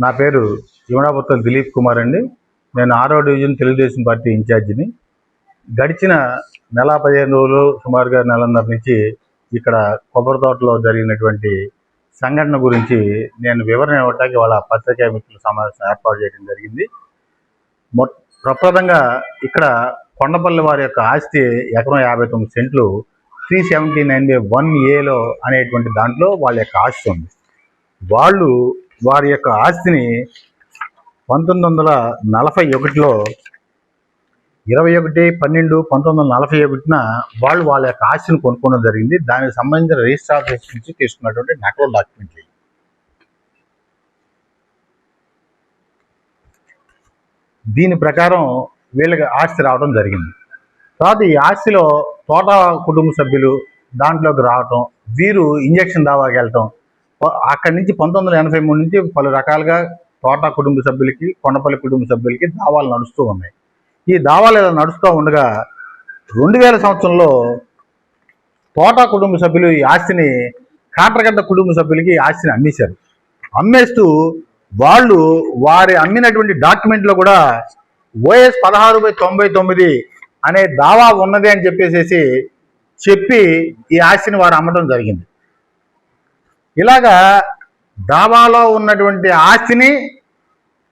నా పేరు యువనాపుత్తుల దిలీప్ కుమార్ అండి. నేను 6వ డివిజన్ తెలుగుదేశం పార్టీ ఇన్ఛార్జిని. గడిచిన నెల 15 రోజులు సుమారుగా నెలన్నర నుంచి ఇక్కడ కొబ్బరి తోటలో జరిగినటువంటి సంఘటన గురించి నేను వివరణ ఇవ్వడానికి వాళ్ళ పత్రికా మిత్రుల సమావేశం ఏర్పాటు చేయడం జరిగింది. ప్రప్రదంగా ఇక్కడ కొండపల్లి వారి యొక్క ఆస్తి ఎకరం 59 సెంట్లు 379/1Aలో అనేటువంటి దాంట్లో వాళ్ళ యొక్క ఆస్తి ఉంది. వాళ్ళు వారి యొక్క ఆస్తిని 1941లో 21/12/1941 వాళ్ళు వాళ్ళ యొక్క ఆస్తిని కొనుక్కోవడం జరిగింది. దానికి సంబంధించిన రిజిస్టర్ ఆఫీస్ నుంచి తీసుకున్నటువంటి నకలు డాక్యుమెంట్లు. దీని ప్రకారం వీళ్ళకి ఆస్తి రావడం జరిగింది. తర్వాత ఈ ఆస్తిలో తోట కుటుంబ సభ్యులు దాంట్లోకి రావటం, వీరు ఇంజక్షన్ దావాకి వెళ్ళటం, అక్కడి నుంచి 1983 నుంచి పలు రకాలుగా తోట కుటుంబ సభ్యులకి కొండపల్లి కుటుంబ సభ్యులకి దావాలు నడుస్తూ ఉన్నాయి. ఈ దావాలు ఇలా నడుస్తూ ఉండగా 2000 సంవత్సరంలో తోట కుటుంబ సభ్యులు ఈ ఆస్తిని కాట్రగడ్డ కుటుంబ సభ్యులకి ఈ ఆస్తిని అమ్మేశారు. అమ్మేస్తూ వాళ్ళు వారి అమ్మినటువంటి డాక్యుమెంట్లో కూడా OS 16/99 అనే దావా ఉన్నది అని చెప్పి ఈ ఆస్తిని వారు అమ్మడం జరిగింది. ఇలాగా దావాలో ఉన్నటువంటి ఆస్తిని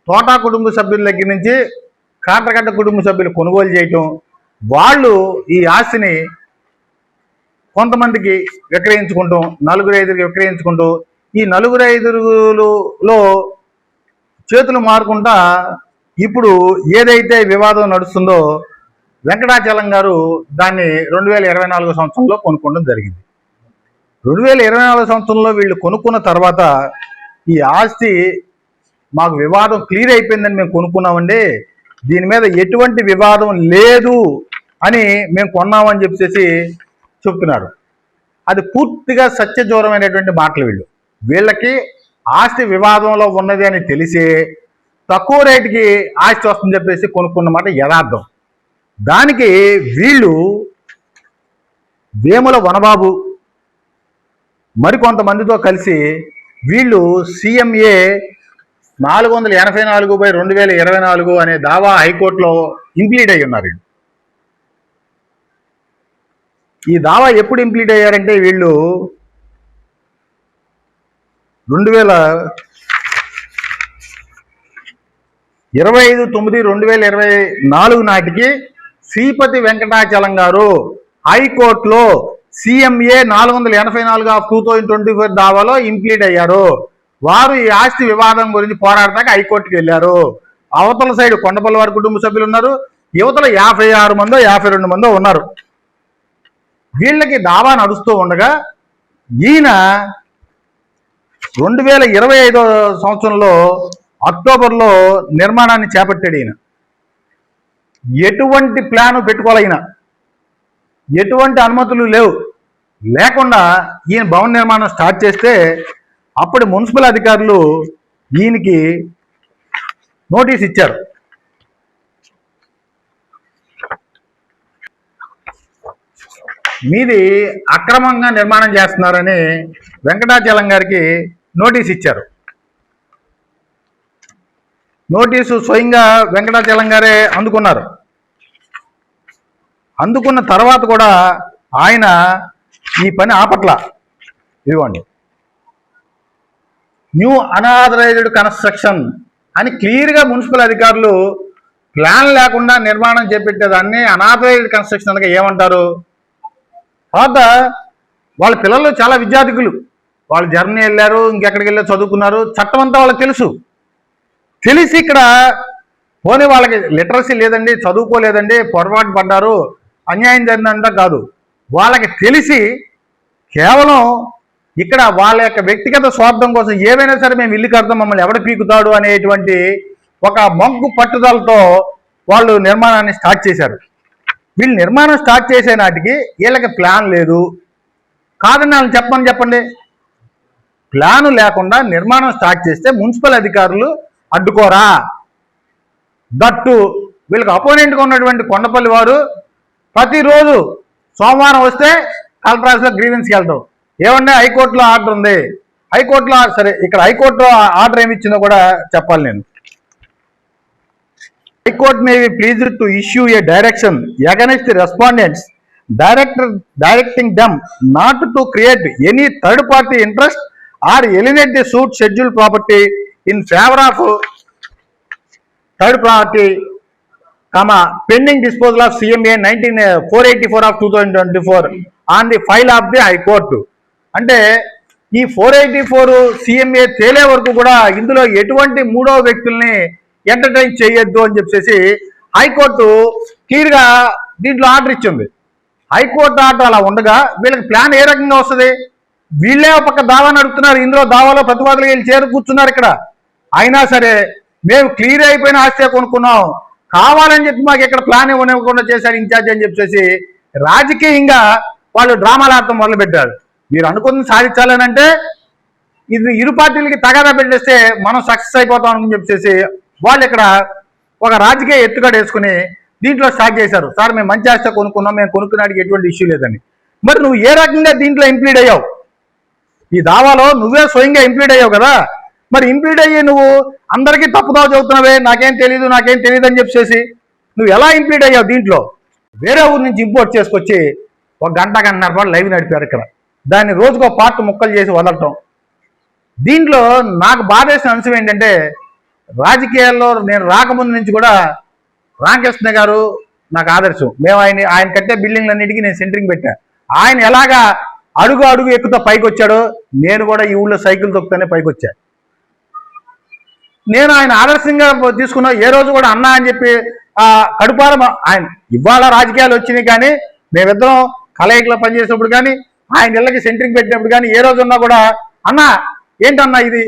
తోట కుటుంబ సభ్యుల దగ్గర నుంచి కాట్రగడ్డ కుటుంబ సభ్యులు కొనుగోలు చేయటం, వాళ్ళు ఈ ఆస్తిని కొంతమందికి విక్రయించుకుంటూ 4-5కి విక్రయించుకుంటూ ఈ 4-5లో చేతులు మారుకుంటా ఇప్పుడు ఏదైతే వివాదం నడుస్తుందో వెంకటాచలం గారు దాన్ని 2024 సంవత్సరంలో కొనుక్కోవడం జరిగింది. 2024 సంవత్సరంలో వీళ్ళు కొనుక్కున్న తర్వాత ఈ ఆస్తి మాకు వివాదం క్లియర్ అయిపోయిందని మేము కొనుక్కున్నామండి, దీని మీద ఎటువంటి వివాదం లేదు అని మేము కొన్నామని చెప్తున్నారు. అది పూర్తిగా సత్యదూరమైనటువంటి మాటలు. వీళ్ళకి ఆస్తి వివాదంలో ఉన్నది అని తెలిసే తక్కువ రేటుకి ఆస్తి వస్తుందని చెప్పేసి కొనుక్కున్నమాట యథార్థం. దానికి వీళ్ళు వేముల వనబాబు మరికొంతమందితో కలిసి వీళ్ళు CMA 484/2024 అనే దావా హైకోర్టులో ఇంప్లీట్ అయ్యి ఉన్నారు. ఈ దావా ఎప్పుడు ఇంప్లీట్ అయ్యారంటే వీళ్ళు 25/9/2024 నాటికి శ్రీపతి వెంకటాచలం గారు హైకోర్టులో CMA 484/2024 దావాలో ఇంప్లీట్ అయ్యారు. వారు ఈ ఆస్తి వివాదం గురించి పోరాడటానికి హైకోర్టుకి వెళ్ళారు. అవతల సైడ్ కొండపల్లి వారి కుటుంబ సభ్యులు ఉన్నారు, యువతల 56 మందో 52 మందో ఉన్నారు. వీళ్ళకి దావా నడుస్తూ ఉండగా ఈయన 2025 సంవత్సరంలో అక్టోబర్లో నిర్మాణాన్ని చేపట్టాడు. ఈయన ఎటువంటి ప్లాను పెట్టుకోవాలైనా, ఎటువంటి అనుమతులు లేకుండా ఈయన భవన నిర్మాణం స్టార్ట్ చేస్తే అప్పుడు మున్సిపల్ అధికారులు ఈయనకి నోటీస్ ఇచ్చారు. మీది అక్రమంగా నిర్మాణం చేస్తున్నారని వెంకటాచలం గారికి నోటీస్ ఇచ్చారు. నోటీసు స్వయంగా వెంకటాచలం గారే అందుకున్నారు. అందుకున్న తర్వాత కూడా ఆయన ఈ పని ఆపట్ల. ఇదిగోండి, న్యూ అనాథరైజ్డ్ కన్స్ట్రక్షన్ అని క్లియర్గా మున్సిపల్ అధికారులు ప్లాన్ లేకుండా నిర్మాణం చేపట్టేదాన్ని అనాథరైజ్డ్ కన్స్ట్రక్షన్ అనగా ఏమంటారు? తర్వాత వాళ్ళ పిల్లలు చాలా విద్యార్థికులు, వాళ్ళు జర్నీ వెళ్ళారు, ఇంకెక్కడికి వెళ్ళారు, చదువుకున్నారు, చట్టం అంతా వాళ్ళకి తెలిసి ఇక్కడ పోనీ వాళ్ళకి లిటరసీ లేదండి, చదువుకోలేదండి, పొరపాటు పడ్డారు, అన్యాయం జరిగిందంతా కాదు, వాళ్ళకి తెలిసి కేవలం ఇక్కడ వాళ్ళ యొక్క వ్యక్తిగత స్వార్థం కోసం ఏవైనా సరే మేము ఇల్లు కడతాం, మమ్మల్ని ఎవడ పీకుతాడు అనేటువంటి ఒక మొగ్గు పట్టుదలతో వాళ్ళు నిర్మాణాన్ని స్టార్ట్ చేశారు. వీళ్ళు నిర్మాణం స్టార్ట్ చేసే నాటికి వీళ్ళకి ప్లాన్ లేదు కాదని వాళ్ళని చెప్పండి. ప్లాను లేకుండా నిర్మాణం స్టార్ట్ చేస్తే మున్సిపల్ అధికారులు అడ్డుకోరా? దట్టు వీళ్ళకి అపోనెంట్గా ఉన్నటువంటి కొండపల్లి వారు ప్రతిరోజు సోమవారం వస్తే కలెక్టర్ ఆఫీస్లో గ్రీవెన్స్కి వెళ్తాం, ఏమంటే హైకోర్టులో ఆర్డర్ ఉంది, హైకోర్టులో సరే, ఇక్కడ హైకోర్టులో ఆర్డర్ ఏమి ఇచ్చిందో కూడా చెప్పాలి నేను. High court may be pleased to issue a direction against the respondents directing them not to create any third party interest or alienate the suit schedule property in favour of third party, pending disposal of CMA 484 of 2024 on the file of the high court. అంటే ఈ 484 CMA తేలే వరకు కూడా ఇందులో ఎటువంటి మూడో వ్యక్తుల్ని entertain చేయొద్దు అని చెప్పేసి హైకోర్టు క్లియర్గా దీంట్లో ఆర్డర్ ఇచ్చింది. హైకోర్టు ఆర్డర్ అలా ఉండగా వీళ్ళకి ప్లాన్ ఏ రకంగా వస్తుంది? వీళ్ళే ఒక పక్క దావా నడుపుతున్నారు, ఇందులో దావాలో ప్రతివాదులు వీళ్ళు చేరు కూర్చున్నారు ఇక్కడ. అయినా సరే మేము క్లియర్ అయిపోయిన ఆస్తి కొనుక్కున్నాం, కావాలని చెప్పి మాకు ఇక్కడ ప్లాన్ ఇవ్వకుండా చేశారు ఇన్ఛార్జ్ అని చెప్పేసి రాజకీయంగా వాళ్ళు డ్రామాలు ఆడటం మొదలుపెట్టారు. మీరు అనుకుని సాధించాలని అంటే ఇది ఇరు పార్టీలకి తగాదా పెట్టేస్తే మనం సక్సెస్ అయిపోతాం అని చెప్పేసి వాళ్ళు ఇక్కడ ఒక రాజకీయ ఎత్తుగడ వేసుకుని దీంట్లో స్టార్ట్ చేశారు. సార్ మేము మంచి ఆస్తి కొనుక్కున్నాం, మేము కొనుక్కున్నాడికి ఎటువంటి ఇష్యూ లేదని. మరి నువ్వు ఏ రకంగా దీంట్లో ఇంప్లీడ్ అయ్యావు? ఈ దావాలో నువ్వే స్వయంగా ఇంప్లీడ్ అయ్యావు కదా. మరి ఇంప్లీడ్ అయ్యి నువ్వు అందరికీ తప్పుదావ చదువుతున్నావే, నాకేం తెలియదు అని చెప్పేసి నువ్వు ఎలా ఇంప్లీడ్ అయ్యావు? దీంట్లో వేరే ఊరి నుంచి ఇంపోర్ట్ చేసుకొచ్చి 1 గంటన్నర పాటు లైవ్ నడిపారు ఇక్కడ. దాన్ని రోజుకో పార్ట్ ముక్కలు చేసి వదలటం. దీంట్లో నాకు బాధేసిన అంశం ఏంటంటే, రాజకీయాల్లో నేను రాకముందు నుంచి కూడా రామకృష్ణ గారు నాకు ఆదర్శం. మేము ఆయన కట్టే బిల్డింగ్లన్నిటికీ నేను సెంటరింగ్ పెట్టా. ఆయన ఎలాగా అడుగు ఎక్కుతా పైకి వచ్చాడో నేను కూడా ఈ ఊళ్ళో సైకిల్ తొక్కుతానే పైకి వచ్చా. నేను ఆయన ఆదర్శంగా తీసుకున్నా. ఏ రోజు కూడా అన్నా అని చెప్పి కడుపాల ఆయన ఇవాళ రాజకీయాలు వచ్చినాయి, కానీ మేమిద్దరం కలయికలో పనిచేసినప్పుడు కానీ ఆయన ఇళ్ళకి సెంటరింగ్ పెట్టినప్పుడు కానీ ఏ రోజున్నా కూడా అన్నా ఏంటన్నా ఇది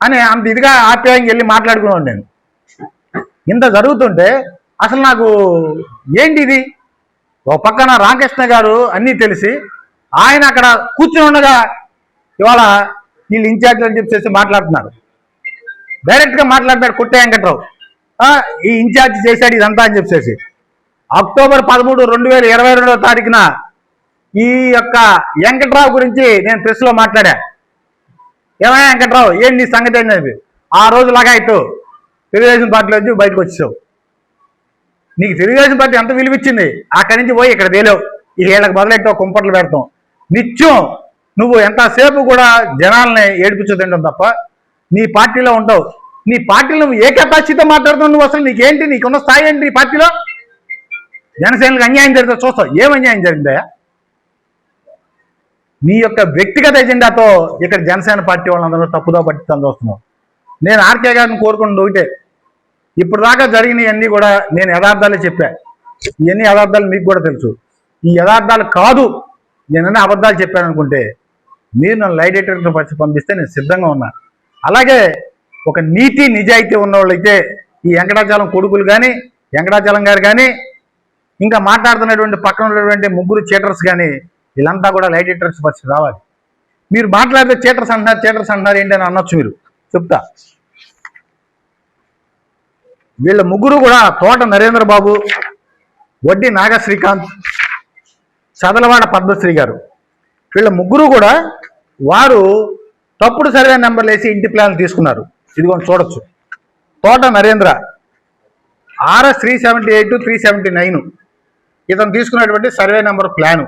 అని అంత ఇదిగా ఆప్యాయంగా వెళ్ళి మాట్లాడుకున్నాను నేను. ఇంత జరుగుతుంటే అసలు నాకు ఏంటి ఇది? ఒక పక్కన రామకృష్ణ గారు అన్నీ తెలిసి ఆయన అక్కడ కూర్చుని ఉండగా ఇవాళ వీళ్ళు ఇన్ఛార్జ్ అని చెప్పేసి మాట్లాడుతున్నారు. డైరెక్ట్గా మాట్లాడినాడు కుట్టే వెంకట్రావు, ఈ ఇన్ఛార్జ్ చేశాడు ఇదంతా అని చెప్పేసి. అక్టోబర్ 13, 2022వ తారీఖున ఈ యొక్క వెంకట్రావు గురించి నేను ప్రెస్లో మాట్లాడా. ఏమయ్యా వెంకట్రావు, ఏం నీ సంగతి ఏంటి? ఆ రోజు లగాయితూ తెలుగుదేశం పార్టీలో వచ్చి బయటకు వచ్చేసావు. నీకు తెలుగుదేశం పార్టీ ఎంత విలువిచ్చింది, అక్కడి నుంచి పోయి ఇక్కడ తేలేవు. ఈ ఏళ్ళకి మొదలెట్టావు, కుంపట్లు పెడతాం. నిత్యం నువ్వు ఎంతసేపు కూడా జనాల్ని ఏడిపించదంటావు తప్ప నీ పార్టీలో ఉంటావు. నీ పార్టీలో నువ్వు ఏ కెపాసిటీతో మాట్లాడుతున్నావు? నువ్వు అసలు నీకేంటి, నీకున్న స్థాయి ఏంటి? ఈ పార్టీలో జనసేనలకు అన్యాయం జరిగితే చూస్తావు. ఏం అన్యాయం జరిగిందా? నీ యొక్క వ్యక్తిగత ఎజెండాతో ఇక్కడ జనసేన పార్టీ వాళ్ళందరూ తప్పుదో పట్టిందని చూస్తున్నావు. నేను ఆర్కే గారిని కోరుకున్నది ఒకటే, ఇప్పుడు దాకా జరిగినవన్నీ కూడా నేను యథార్థాలే చెప్పా. ఇవన్నీ యథార్థాలు మీకు కూడా తెలుసు. ఈ యథార్థాలు కాదు నేనన్నీ అబద్ధాలు చెప్పాను అనుకుంటే మీరు నన్ను లైట్ ఎడిటర్తో పంపిస్తే నేను సిద్ధంగా ఉన్నా. అలాగే ఒక నీతి నిజాయితీ ఉన్నవాళ్ళైతే ఈ వెంకటాచలం కొడుకులు కానీ, వెంకటాచలం గారు కానీ, ఇంకా మాట్లాడుతున్నటువంటి పక్కన ఉన్నటువంటి ముగ్గురు చీటర్స్ కానీ వీళ్ళంతా కూడా లైట్ ఎడిటర్స్ పరిస్థితి రావాలి. మీరు మాట్లాడితే చీటర్స్ అంటున్నారు ఏంటని అనొచ్చు. మీరు చెప్తా, వీళ్ళ ముగ్గురు కూడా తోట నరేంద్ర బాబు, వడ్డీ నాగ శ్రీకాంత్, చదలవాడ పద్మశ్రీ గారు, వీళ్ళ ముగ్గురు కూడా వారు తప్పుడు సర్వే నెంబర్లు వేసి ఇంటి ప్లాన్లు తీసుకున్నారు. ఇదిగోండి చూడొచ్చు. తోట నరేంద్ర RS 378 379 ఇతను తీసుకున్నటువంటి సర్వే నెంబర్ ప్లాను.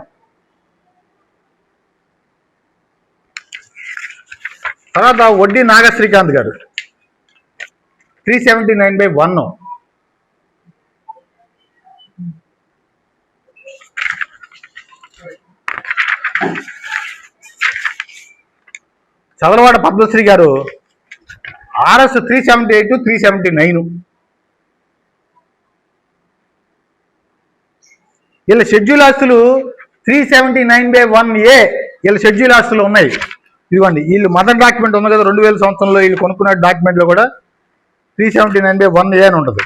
తర్వాత వడ్డీ నాగ శ్రీకాంత్ గారు 379/1. చదలవాడ పద్మశ్రీ గారు RS 378 379. వీళ్ళ షెడ్యూల్ ఆస్తులు 379/1A వీళ్ళ షెడ్యూల్ ఆస్తులు ఉన్నాయి. ఇదిగోండి, వీళ్ళు మదర్ డాక్యుమెంట్ ఉంది కదా 2000 సంవత్సరంలో వీళ్ళు కొనుక్కున్న డాక్యుమెంట్లో కూడా 379/1A అని ఉంటుంది.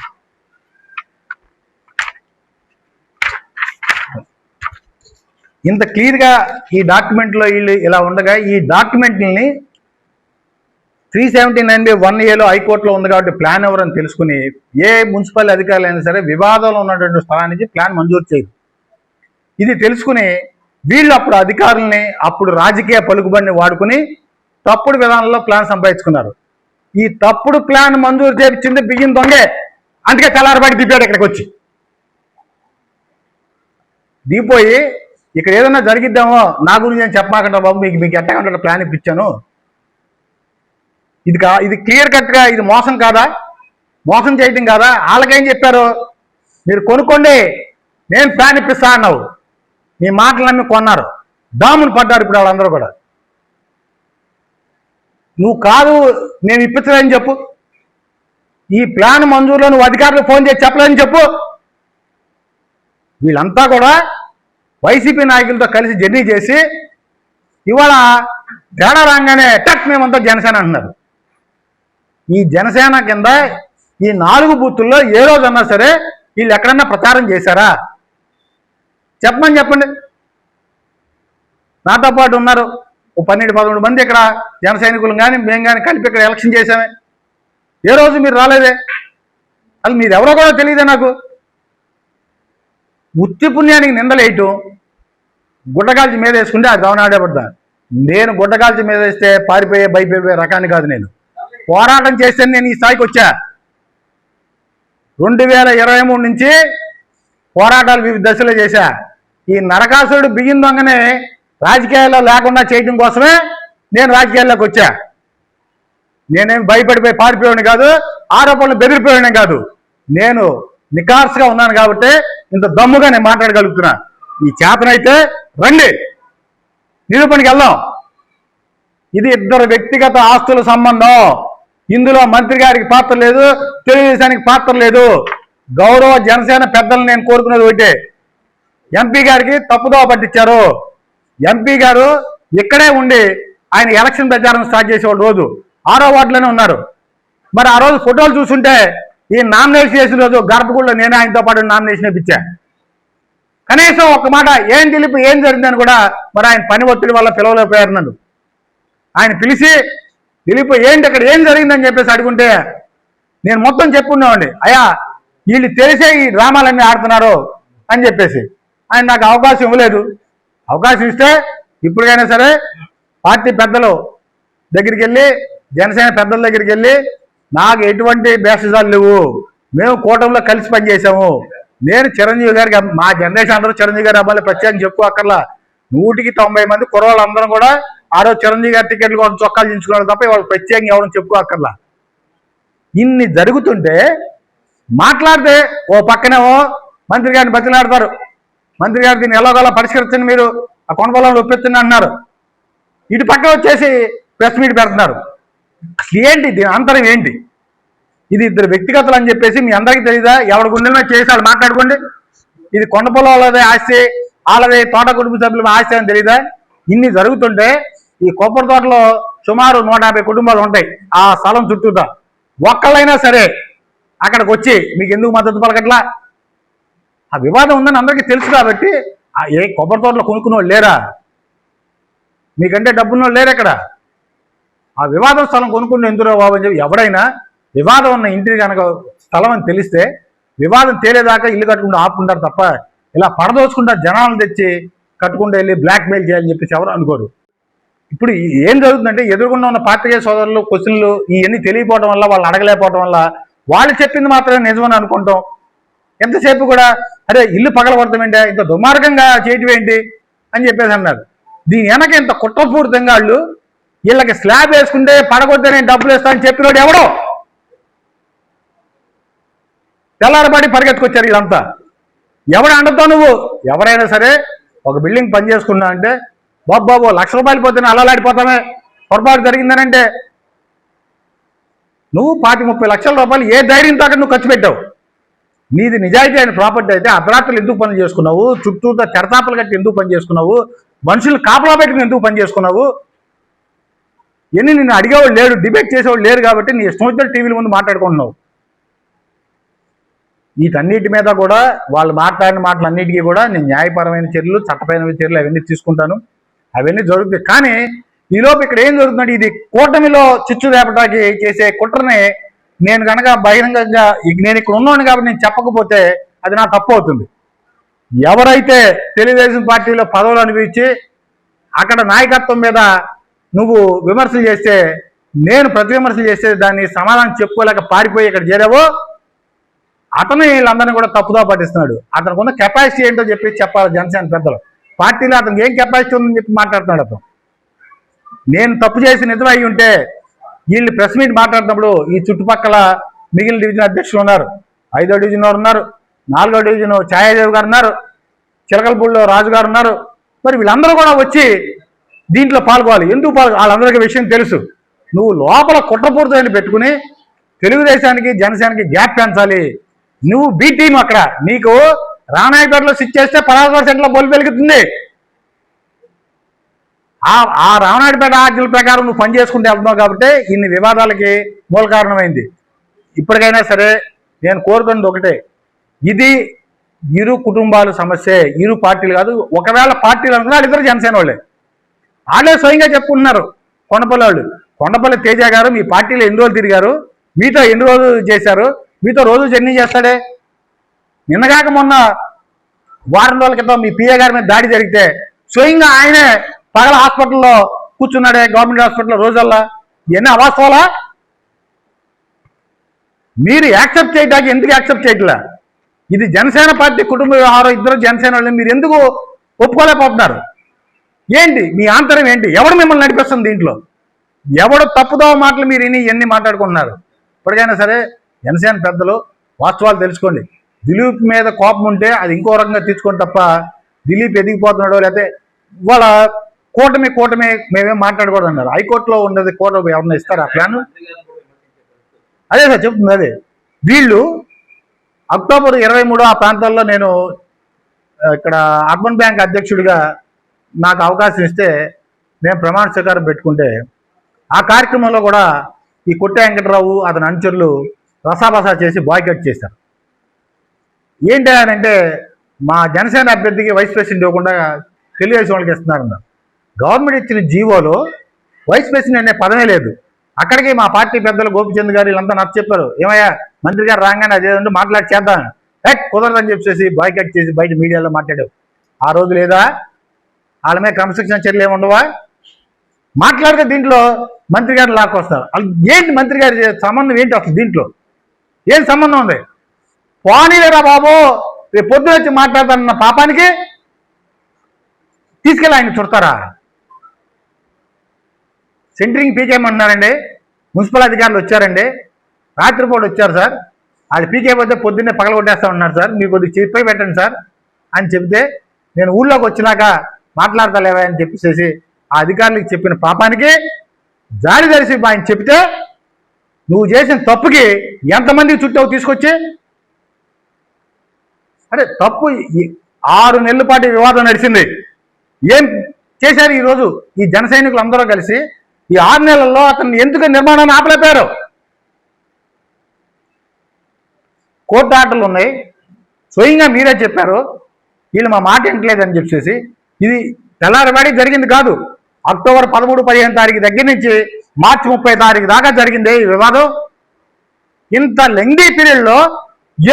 ఇంత క్లియర్గా ఈ డాక్యుమెంట్లో వీళ్ళు ఇలా ఉండగా ఈ డాక్యుమెంట్ని 379/1Aలో హైకోర్టులో ఉంది కాబట్టి ప్లాన్ ఎవరని తెలుసుకుని ఏ మున్సిపల్ అధికారులు అయినా సరే వివాదంలో ఉన్నటువంటి స్థలానికి ప్లాన్ మంజూరు చేయదు. ఇది తెలుసుకుని వీళ్ళు అప్పుడు అధికారుల్ని అప్పుడు రాజకీయ పలుకుబడిని వాడుకుని తప్పుడు విధానంలో ప్లాన్ సంపాదించుకున్నారు. ఈ తప్పుడు ప్లాన్ మంజూరు చేయించింది బియ్యం దొంగే. అందుకే తెల్లారబడి దిపాడు ఇక్కడికి వచ్చి. దిగిపోయి ఇక్కడ ఏదైనా జరిగిద్దామో నా గురించి నేను చెప్పమాకంటా బాబు, మీకు ఎట్టకుండా ప్లాన్ ఇప్పించాను. ఇది క్లియర్ కట్గా ఇది మోసం కాదా? మోసం చేయటం కాదా? వాళ్ళకేం చెప్పారు, మీరు కొనుక్కోండి నేను ప్లాన్ ఇప్పిస్తా అన్నావు. నీ మాటలన్నీ కొన్నారు, దామును పడ్డారు ఇప్పుడు వాళ్ళందరూ కూడా. నువ్వు కాదు నేను ఇప్పించలేని చెప్పు, ఈ ప్లాన్ మంజూరులో నువ్వు అధికారులకు ఫోన్ చేసి చెప్పలేని చెప్పు. వీళ్ళంతా కూడా వైసీపీ నాయకులతో కలిసి జర్నీ చేసి ఇవాళ తేడా రాగానే టక్ మేమంతా జనసేన అంటున్నారు. ఈ జనసేన కింద ఈ 4 బూతుల్లో ఏ రోజన్నా సరే వీళ్ళు ఎక్కడన్నా ప్రచారం చేశారా? చెప్పండి. నాతో పాటు ఉన్నారు 12-13 మంది ఇక్కడ జన సైనికులు కానీ మేము కానీ కలిపి ఇక్కడ ఎలక్షన్ చేసామే. ఏ రోజు మీరు రాలేదే. అసలు మీరు ఎవరో కూడా తెలియదే నాకు. ఉత్తి పుణ్యానికి నిందలేయటం, గుడ్డగాల్చి మీద వేసుకుంటే అది గవనాడేపడ్డా. నేను గుడ్డగాల్చి మీద వేస్తే పారిపోయే భయపడిపోయే రకాన్ని కాదు. నేను పోరాటం చేస్తే నేను ఈ స్థాయికి వచ్చా. 2023 నుంచి పోరాటాలు వివిధ దశలో చేశా. ఈ నరకాసురుడు బియ్యం దొంగనే రాజకీయాల్లో లేకుండా చేయడం కోసమే నేను రాజకీయాల్లోకి వచ్చా. నేనేం భయపడిపోయి పారిపోయాను కాదు, ఆరోపణలు బెదిరిపోయాను కాదు. నేను నికార్సుగా ఉన్నాను కాబట్టి ఇంత దమ్ముగా నేను మాట్లాడగలుగుతున్నా. ఈ చేతనైతే రండి, నిరూపణకి వెళ్దాం. ఇది ఇద్దరు వ్యక్తిగత ఆస్తుల సంబంధం. ఇందులో మంత్రి గారికి పాత్ర లేదు, తెలుగుదేశానికి పాత్ర లేదు. గౌరవ జనసేన పెద్దలు నేను కోరుకునేది ఒకటే, ఎంపీ గారికి తప్పుదోవ పట్టించారు. ఎంపీ గారు ఇక్కడే ఉండి ఆయన ఎలక్షన్ ప్రచారం స్టార్ట్ చేసేవాళ్ళు రోజు 6వ వార్డులోనే ఉన్నారు. మరి ఆ రోజు ఫోటోలు చూస్తుంటే ఈ నామినేషన్ చేసిన రోజు గర్భగుడిలో నేనే ఆయనతో పాటు నామినేషన్ ఇప్పించా. కనీసం ఒక మాట ఏం దిలీప్ ఏం జరిగిందని కూడా మరి ఆయన పని ఒత్తిడి వల్ల పిలవలేకపోయారు నన్ను. ఆయన పిలిచి దిలీప్ ఏంటి అక్కడ ఏం జరిగిందని చెప్పేసి అడుగుంటే నేను మొత్తం చెప్పుకున్నామండి. అయ్యా వీళ్ళు తెలిసే ఈ డ్రామాలన్నీ ఆడుతున్నారు అని చెప్పేసి ఆయన నాకు అవకాశం ఇవ్వలేదు. అవకాశం ఇస్తే ఇప్పటికైనా సరే పార్టీ పెద్దలు దగ్గరికి వెళ్ళి, జనసేన పెద్దల దగ్గరికి వెళ్ళి, నాకు ఎటువంటి భేషజాలు లేవు, మేము కూటమిలో కలిసి పనిచేసాము, నేను చిరంజీవి గారికి, మా జనరేషన్ అందరూ చిరంజీవి గారి అబ్బాయిలు ప్రత్యేకం చెప్పు అక్కర్లా, 190 మంది కుర్రవాళ్ళందరూ కూడా ఆ రోజు చిరంజీవి గారి టికెట్లు కోసం చొక్కాలు దించుకున్నారు తప్ప వాళ్ళు ప్రత్యేకంగా ఎవరైనా చెప్పు అక్కర్లా. ఇన్ని జరుగుతుంటే మాట్లాడితే ఓ పక్కనేమో మంత్రి గారిని బతిలాడతారు. మంత్రి గారు దీన్ని ఎలాగోలా పరిష్కరించండి, మీరు ఆ కొనపొలంలో ఒప్పించండి అన్నారు. ఇటు పక్క వచ్చేసి ప్రెస్ మీట్ పెడుతున్నారు. ఏంటి దీని అంతరం ఏంటి? ఇది ఇద్దరు వ్యక్తిగతలు అని చెప్పేసి మీ అందరికీ తెలియదా? ఎవరి గుండెల్లో చేసి వాళ్ళు మాట్లాడుకోండి. ఇది కొండ పొలాలదే ఆస్తి, వాళ్ళదే తోట కుటుంబ సభ్యుల ఆస్తి అని తెలియదా? ఇన్ని జరుగుతుంటే ఈ కొబ్బరి తోటలో సుమారు 150 కుటుంబాలు ఉంటాయి ఆ స్థలం చుట్టూతా. ఒక్కళ్ళైనా సరే అక్కడికి వచ్చి మీకు ఎందుకు మద్దతు పలకట్లా? ఆ వివాదం ఉందని అందరికీ తెలుసు కాబట్టి ఏ కొబ్బరి తోటలో కొనుక్కున్న వాళ్ళు లేరా? మీకంటే డబ్బున్న వాళ్ళు లేరు ఎక్కడ? ఆ వివాదం స్థలం కొనుక్కుని ఎందుకు బాబు అని చెప్పి ఎవడైనా వివాదం ఉన్న ఇంటిని కనుక స్థలం అని తెలిస్తే వివాదం తేలేదాకా ఇల్లు కట్టుకుంటూ ఆపుకుంటారు తప్ప ఇలా పడదోచుకుంటా జనాలను తెచ్చి కట్టుకుంటూ వెళ్ళి బ్లాక్మెయిల్ చేయాలని చెప్పేసి ఎవరు అనుకోరు. ఇప్పుడు ఏం జరుగుతుందంటే ఎదురుకుండా ఉన్న పాత్రికేయ సోదరులు క్వశ్చన్లు ఇవన్నీ తెలియకపోవడం వల్ల, వాళ్ళు అడగలేకపోవడం వల్ల వాళ్ళు చెప్పింది మాత్రమే నిజమని అనుకుంటాం. ఎంతసేపు కూడా అరే ఇల్లు పగలగొడతాం ఏంటి, ఇంత దుర్మార్గంగా చేయటం ఏంటి అని చెప్పేసి అన్నారు. దీని వెనక ఇంత కుట్రపూరితంగా వాళ్ళు వీళ్ళకి స్లాబ్ వేసుకుంటే పడగొడితే నేను డబ్బులు ఇస్తానని చెప్పినోడు ఎవడో తెల్లారబడి పరిగెత్తుకొచ్చారు వీళ్ళంతా. ఎవడు అండతావు నువ్వు? ఎవరైనా సరే ఒక బిల్డింగ్ పని చేసుకున్నా అంటే బాబు ₹1,00,000 పోతేనే అల్లలాడిపోతామే, పొరపాటు జరిగిందనంటే నువ్వు 25-30 లక్షల రూపాయలు ఏ ధైర్యంతో అక్కడ నువ్వు ఖర్చు పెట్టావు? నీది నిజాయితీ అయిన ప్రాపర్టీ అయితే అర్ధరాత్రులు ఎందుకు పని చేసుకున్నావు? చుట్టూతో తెరతాపలు కట్టి ఎందుకు పని చేసుకున్నావు? మనుషులు కాపలా పెట్టుకుని ఎందుకు పని చేసుకున్నావు? ఎన్ని నిన్ను అడిగేవాళ్ళు లేరు, డిబేట్ చేసేవాళ్ళు లేరు కాబట్టి నీ ఇష్టం వచ్చిన టీవీల ముందు మాట్లాడుకుంటున్నావు. వీటన్నిటి మీద కూడా వాళ్ళు మాట్లాడిన మాటలన్నిటికీ కూడా నేను న్యాయపరమైన చర్యలు, చట్టపరమైన చర్యలు అవన్నీ తీసుకుంటాను. అవన్నీ జరుగుతాయి. కానీ ఈలోపు ఇక్కడ ఏం జరుగుతుందంటే ఇది కూటమిలో చిచ్చు రేపటానికి చేసే కుట్రని నేను కనుక బహిరంగంగా నేను ఇక్కడ ఉన్నాను కాబట్టి నేను చెప్పకపోతే అది నా తప్పు అవుతుంది. ఎవరైతే తెలుగుదేశం పార్టీలో పదవులు అనిపించి అక్కడ నాయకత్వం మీద నువ్వు విమర్శలు చేస్తే, నేను ప్రతి విమర్శలు చేస్తే దాన్ని సమాధానం చెప్పుకోలేక పారిపోయి ఇక్కడ చేరావో అతను వీళ్ళందరినీ కూడా తప్పుదో పట్టిస్తున్నాడు. అతనికి ఉన్న కెపాసిటీ ఏంటో చెప్పాలి జనసేన పెద్దలు. పార్టీలో అతనికి ఏం కెపాసిటీ ఉందని చెప్పి మాట్లాడుతున్నాడు అతను. నేను తప్పు చేసి నిజం అయ్యి ఉంటే వీళ్ళు ప్రెస్ మీట్ మాట్లాడుతున్నప్పుడు ఈ చుట్టుపక్కల మిగిలిన డివిజన్ అధ్యక్షులు ఉన్నారు, 5వ డివిజన్ వారు ఉన్నారు, 4వ డివిజన్ ఛాయాదేవి గారు ఉన్నారు, చిలకలపూడిలో రాజు గారు ఉన్నారు. మరి వీళ్ళందరూ కూడా వచ్చి దీంట్లో పాల్గొవాలి. ఎందుకు వాళ్ళందరికీ విషయం తెలుసు. నువ్వు లోపల కుట్రపూర్తని పెట్టుకుని తెలుగుదేశానికి జనసేనకి గ్యాప్ పెంచాలి. నువ్వు బి టీం. అక్కడ నీకు రానాయపేటలో స్విచ్ చేస్తే 16% బోల్ పెరుగుతుంది. ఆ రామనాయుడుపేట ఆర్జీల ప్రకారం నువ్వు పని చేసుకుంటూ వెళ్తున్నావు కాబట్టి ఇన్ని వివాదాలకి మూల కారణమైంది. ఇప్పటికైనా సరే నేను కోరుకున్నది ఒకటే, ఇది ఇరు కుటుంబాల సమస్య, ఇరు పార్టీలు కాదు. ఒకవేళ పార్టీలు అనుకున్నా వాళ్ళిద్దరు జనసేన వాళ్ళే. వాళ్ళే స్వయంగా చెప్పుకుంటున్నారు. కొండపల్లి తేజ గారు మీ పార్టీలో ఎన్ని రోజులు తిరిగారు, మీతో ఎన్ని రోజులు చేశారు, మీతో రోజు జర్నీ చేస్తాడే. నిన్నగాక మొన్న వారం రోజుల క్రితం మీ పిఏ గారి మీద దాడి జరిగితే స్వయంగా ఆయనే పగల హాస్పిటల్లో కూర్చున్నాడే, గవర్నమెంట్ హాస్పిటల్లో రోజల్లా. ఇవన్నీ అవాస్తవాలా? మీరు యాక్సెప్ట్ చేయడానికి ఎందుకు యాక్సెప్ట్ చేయట్లా? ఇది జనసేన పార్టీ కుటుంబ వ్యవహారం, ఇద్దరు జనసేన వాళ్ళని మీరు ఎందుకు ఒప్పుకోలేకపోతున్నారు? ఏంటి మీ ఆంతరం ఏంటి? ఎవడు మిమ్మల్ని నడిపిస్తుంది దీంట్లో? ఎవడు తప్పుదో మాటలు మీరు ఇవన్నీ మాట్లాడుకుంటున్నారు? ఇప్పటికైనా సరే జనసేన పెద్దలు వాస్తవాలు తెలుసుకోండి. దిలీప్ మీద కోపం ఉంటే అది ఇంకో రకంగా తీసుకోండి తప్ప దిలీప్ ఎదిగిపోతున్నాడో లేకపోతే వాళ్ళ కూటమి మేమేం మాట్లాడకూడదు అన్నారు. హైకోర్టులో ఉన్నది కూటమి ఎవరన్నా ఇస్తారు ఆ ప్లాన్? అదే సార్ చెప్తుంది. అదే వీళ్ళు అక్టోబర్ 23 ఆ ప్రాంతాల్లో నేను ఇక్కడ అర్బన్ బ్యాంక్ అధ్యక్షుడిగా నాకు అవకాశం ఇస్తే నేను ప్రమాణ స్వీకారం పెట్టుకుంటే ఆ కార్యక్రమంలో కూడా ఈ కొట్టే వెంకటరావు అతని అనుచరులు రసాబసా చేసి బాయ్కట్ చేశారు. ఏంటి అని అంటే మా జనసేన అభ్యర్థికి వైస్ ప్రెసిడెంట్ ఇవ్వకుండా తెలుగుదేశం వాళ్ళకి ఇస్తున్నారన్నారు. గవర్నమెంట్ ఇచ్చిన జీవోలో వైస్ ప్రెసిడెంట్ అనే పదమే లేదు. అక్కడికి మా పార్టీ పెద్దలు గోపిచంద్ గారు వీళ్ళంతా నాకు చెప్పారు, ఏమయ్యా మంత్రి గారు రాగానే అదేంటో మాట్లాడి చేద్దాం, కుదరదని చెప్పేసి బాయ్కట్ చేసి బయట మీడియాలో మాట్లాడావు. ఆ రోజు లేదా? వాళ్ళ మీద క్రమశిక్షణ చర్యలు ఏమి ఉండవా? మాట్లాడితే దీంట్లో మంత్రి గారు లాక్కొస్తారు. ఏంటి మంత్రి గారి సంబంధం ఏంటి అసలు? దీంట్లో ఏం సంబంధం ఉంది? పోనీలేరా బాబు, రేపు పొద్దున వచ్చి మాట్లాడతానన్న పాపానికి తీసుకెళ్ళి ఆయన చుడతారా? సెంటరింగ్ పీకేయమంటున్నారండి. మున్సిపల్ అధికారులు వచ్చారండి, రాత్రిపూట వచ్చారు సార్. అది పీకేయకపోతే పొద్దున్నే పగలగొట్టేస్తా ఉన్నారు సార్, మీకు కొద్దిగా చెప్పి పెట్టండి సార్ అని చెప్తే నేను ఊళ్ళోకి వచ్చినాక మాట్లాడతలేవా అని చెప్పేసి ఆ అధికారులకు చెప్పిన పాపానికి జారి జరిసి ఆయన చెప్తే నువ్వు చేసిన తప్పుకి ఎంతమంది చుట్టావు తీసుకొచ్చి? అరే తప్పు 6 నెలల పాటు వివాదం నడిచింది. ఏం చేశారు ఈరోజు ఈ జన సైనికులు అందరూ కలిసి? ఈ 6 నెలల్లో అతన్ని ఎందుకు నిర్మాణాన్ని ఆపలేపారు? కోర్టు ఆర్డర్లు ఉన్నాయి, స్వయంగా మీరే చెప్పారు వీళ్ళు మా మాట వింటలేదని చెప్పేసి. ఇది తెల్లారివాడి జరిగింది కాదు. అక్టోబర్ 13, 15 తారీఖు దగ్గర నుంచి మార్చి 30 తారీఖు దాకా జరిగింది ఈ వివాదం. ఇంత లెంగ్దీ పీరియడ్లో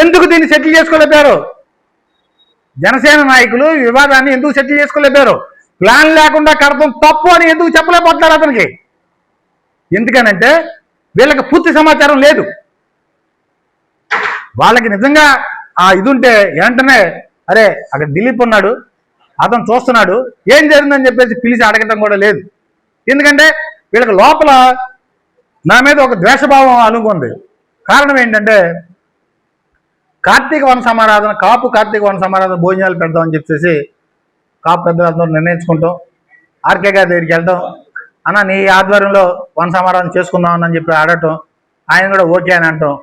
ఎందుకు దీన్ని సెటిల్ చేసుకోలేపారు? జనసేన నాయకులు ఈ వివాదాన్ని ఎందుకు సెటిల్ చేసుకోలేపారు? ప్లాన్ లేకుండా కడతాం తప్పు అని ఎందుకు చెప్పలేకపోతున్నారు అతనికి? ఎందుకనంటే వీళ్ళకి పూర్తి సమాచారం లేదు. వాళ్ళకి నిజంగా ఆ ఇది ఉంటే వెంటనే అరే అక్కడ దిలీప్ ఉన్నాడు, అతను చూస్తున్నాడు, ఏం జరిగిందని చెప్పేసి పిలిచి అడగటం కూడా లేదు. ఎందుకంటే వీళ్ళకి లోపల నా మీద ఒక ద్వేషభావం అనుకుంది. కారణం ఏంటంటే కార్తీక వన సమారాధన, కాపు కార్తీక వన సమారాధన భోజనాలు పెడదామని చెప్పేసి కాపు పెద్దలందరూ నిర్ణయించుకుంటాం. ఆర్కే గారి దగ్గరికి వెళ్తాం, అన్న నీ ఆధ్వర్యంలో వన సమారాధన చేసుకుందామని చెప్పి ఆడటం, ఆయన కూడా ఓకే అని అంటాం.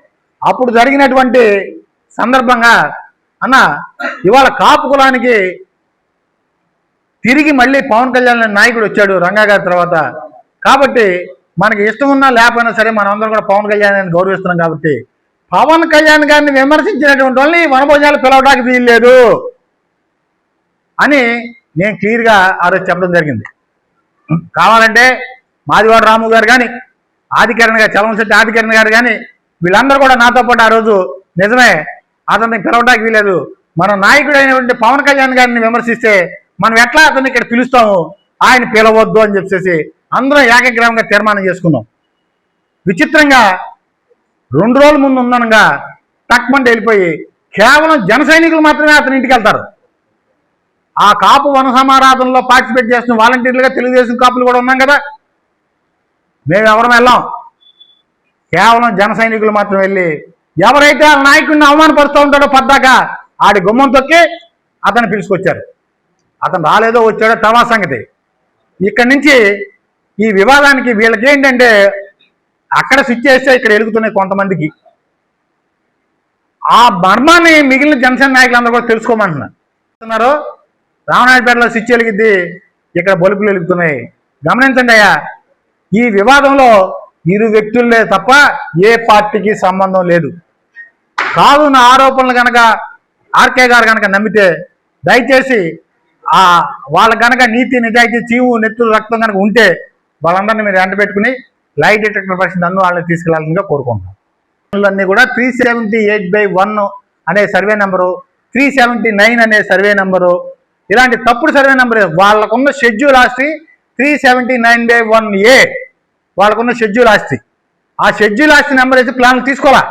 అప్పుడు జరిగినటువంటి సందర్భంగా అన్న ఇవాళ కాపు కులానికి తిరిగి మళ్ళీ పవన్ కళ్యాణ్ నాయకుడు వచ్చాడు రంగా గారి తర్వాత. కాబట్టి మనకి ఇష్టం ఉన్నా లేకపోయినా సరే మనం అందరం కూడా పవన్ కళ్యాణ్ గౌరవిస్తున్నాం. కాబట్టి పవన్ కళ్యాణ్ గారిని విమర్శించినటువంటి వాళ్ళని వనభోజనాలు పిలవడానికి వీల్లేదు అని నేను క్లియర్గా ఆ రోజు చెప్పడం జరిగింది. కావాలంటే మాదివాడ రాము గారు కానీ ఆదికిరణ్ గారు, చలమశెట్టి ఆదికిరణ్ గారు కానీ వీళ్ళందరూ కూడా నాతో పాటు ఆ రోజు నిజమే అతన్ని పిలవడానికి వీలేదు, మన నాయకుడు అయినటువంటి పవన్ కళ్యాణ్ గారిని విమర్శిస్తే మనం ఎట్లా అతన్ని ఇక్కడ పిలుస్తాము, ఆయన పిలవద్దు అని చెప్పేసి అందరం ఏకగ్రీవంగా తీర్మానం చేసుకున్నాం. విచిత్రంగా 2 రోజుల ముందు ఉందనగా టక్మంటే వెళ్ళిపోయి కేవలం జన సైనికులు మాత్రమే అతని ఇంటికి వెళ్తారు. ఆ కాపు వన సమారాధనలో పార్టిసిపేట్ చేస్తున్న వాలంటీర్లుగా తెలుగుదేశం కాపులు కూడా ఉన్నాం కదా, మేము ఎవరం వెళ్ళాం. కేవలం జన సైనికులు మాత్రం వెళ్ళి ఎవరైతే ఆ నాయకుడిని అవమానపరుస్తూ ఉంటాడో పద్దాక ఆడి గుమ్మం తొక్కి అతను పిలుచుకొచ్చారు. అతను రాలేదో వచ్చాడో తవా సంగతి. ఇక్కడి నుంచి ఈ వివాదానికి వీళ్ళకి ఏంటంటే అక్కడ స్విచ్ చేస్తే ఇక్కడ వెలుగుతున్నాయి కొంతమందికి. ఆ మర్మాన్ని మిగిలిన జనసేన నాయకులందరూ కూడా తెలుసుకోమంటున్నారు. రామనాయుడుపేటలో స్విచ్ వెలిగిద్ది, ఇక్కడ బల్బులు వెలుగుతున్నాయి. గమనించండి అయ్యా, ఈ వివాదంలో ఇరు వ్యక్తులే తప్ప ఏ పార్టీకి సంబంధం లేదు. కాదు నా ఆరోపణలు కనుక ఆర్కే గారు కనుక నమ్మితే దయచేసి వాళ్ళ కనుక నీతి నిజాయితీ చీవు నెత్తులు రక్తం కనుక ఉంటే వాళ్ళందరినీ మీరు ఎంట పెట్టుకుని లైట్ డిటెక్టర్ పరిస్థితి నన్ను వాళ్ళని తీసుకెళ్లాల్సిందిగా కోరుకుంటున్నాను. అన్నీ కూడా 378/1 అనే సర్వే నెంబరు, 379 అనే సర్వే నెంబరు, ఇలాంటి తప్పుడు సర్వే నెంబర్. వాళ్ళకున్న షెడ్యూల్ ఆస్తి 379/1A వాళ్ళకున్న షెడ్యూల్ ఆస్తి. ఆ షెడ్యూల్ ఆస్తి నెంబర్ వేసి ప్లాన్లు తీసుకోవాలా.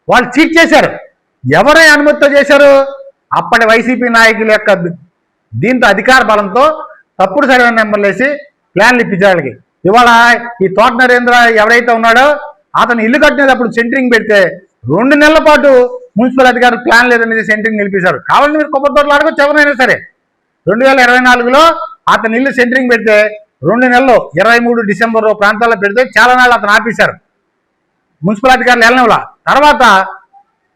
వాళ్ళు చీట్ చేశారు. ఎవరే అనుమతితో చేశారు? అప్పటి వైసీపీ నాయకుల యొక్క దీంతో అధికార బలంతో తప్పుడు సర్వే నెంబర్లు వేసి ప్లాన్లు ఇప్పించారు వాళ్ళకి. ఇవాళ ఈ తోట నరేంద్ర ఎవరైతే ఉన్నాడో అతను ఇల్లు కట్టినప్పుడు సెంటరింగ్ పెడితే 2 నెలల పాటు మున్సిపల్ అధికారులు ప్లాన్ లేదనేది సెంటరింగ్ నిలిపేశారు. కావాలని మీరు కొబ్బరి తోటలు అడగొచ్చు ఎవరైనా సరే. 2024లో అతను ఇల్లు సెంటరింగ్ పెడితే 2 నెలలు 23 డిసెంబర్ ప్రాంతాల్లో పెడితే చాలా నాళ్ళు అతను ఆపేశారు మున్సిపల్ అధికారులు వెళ్ళినలా. తర్వాత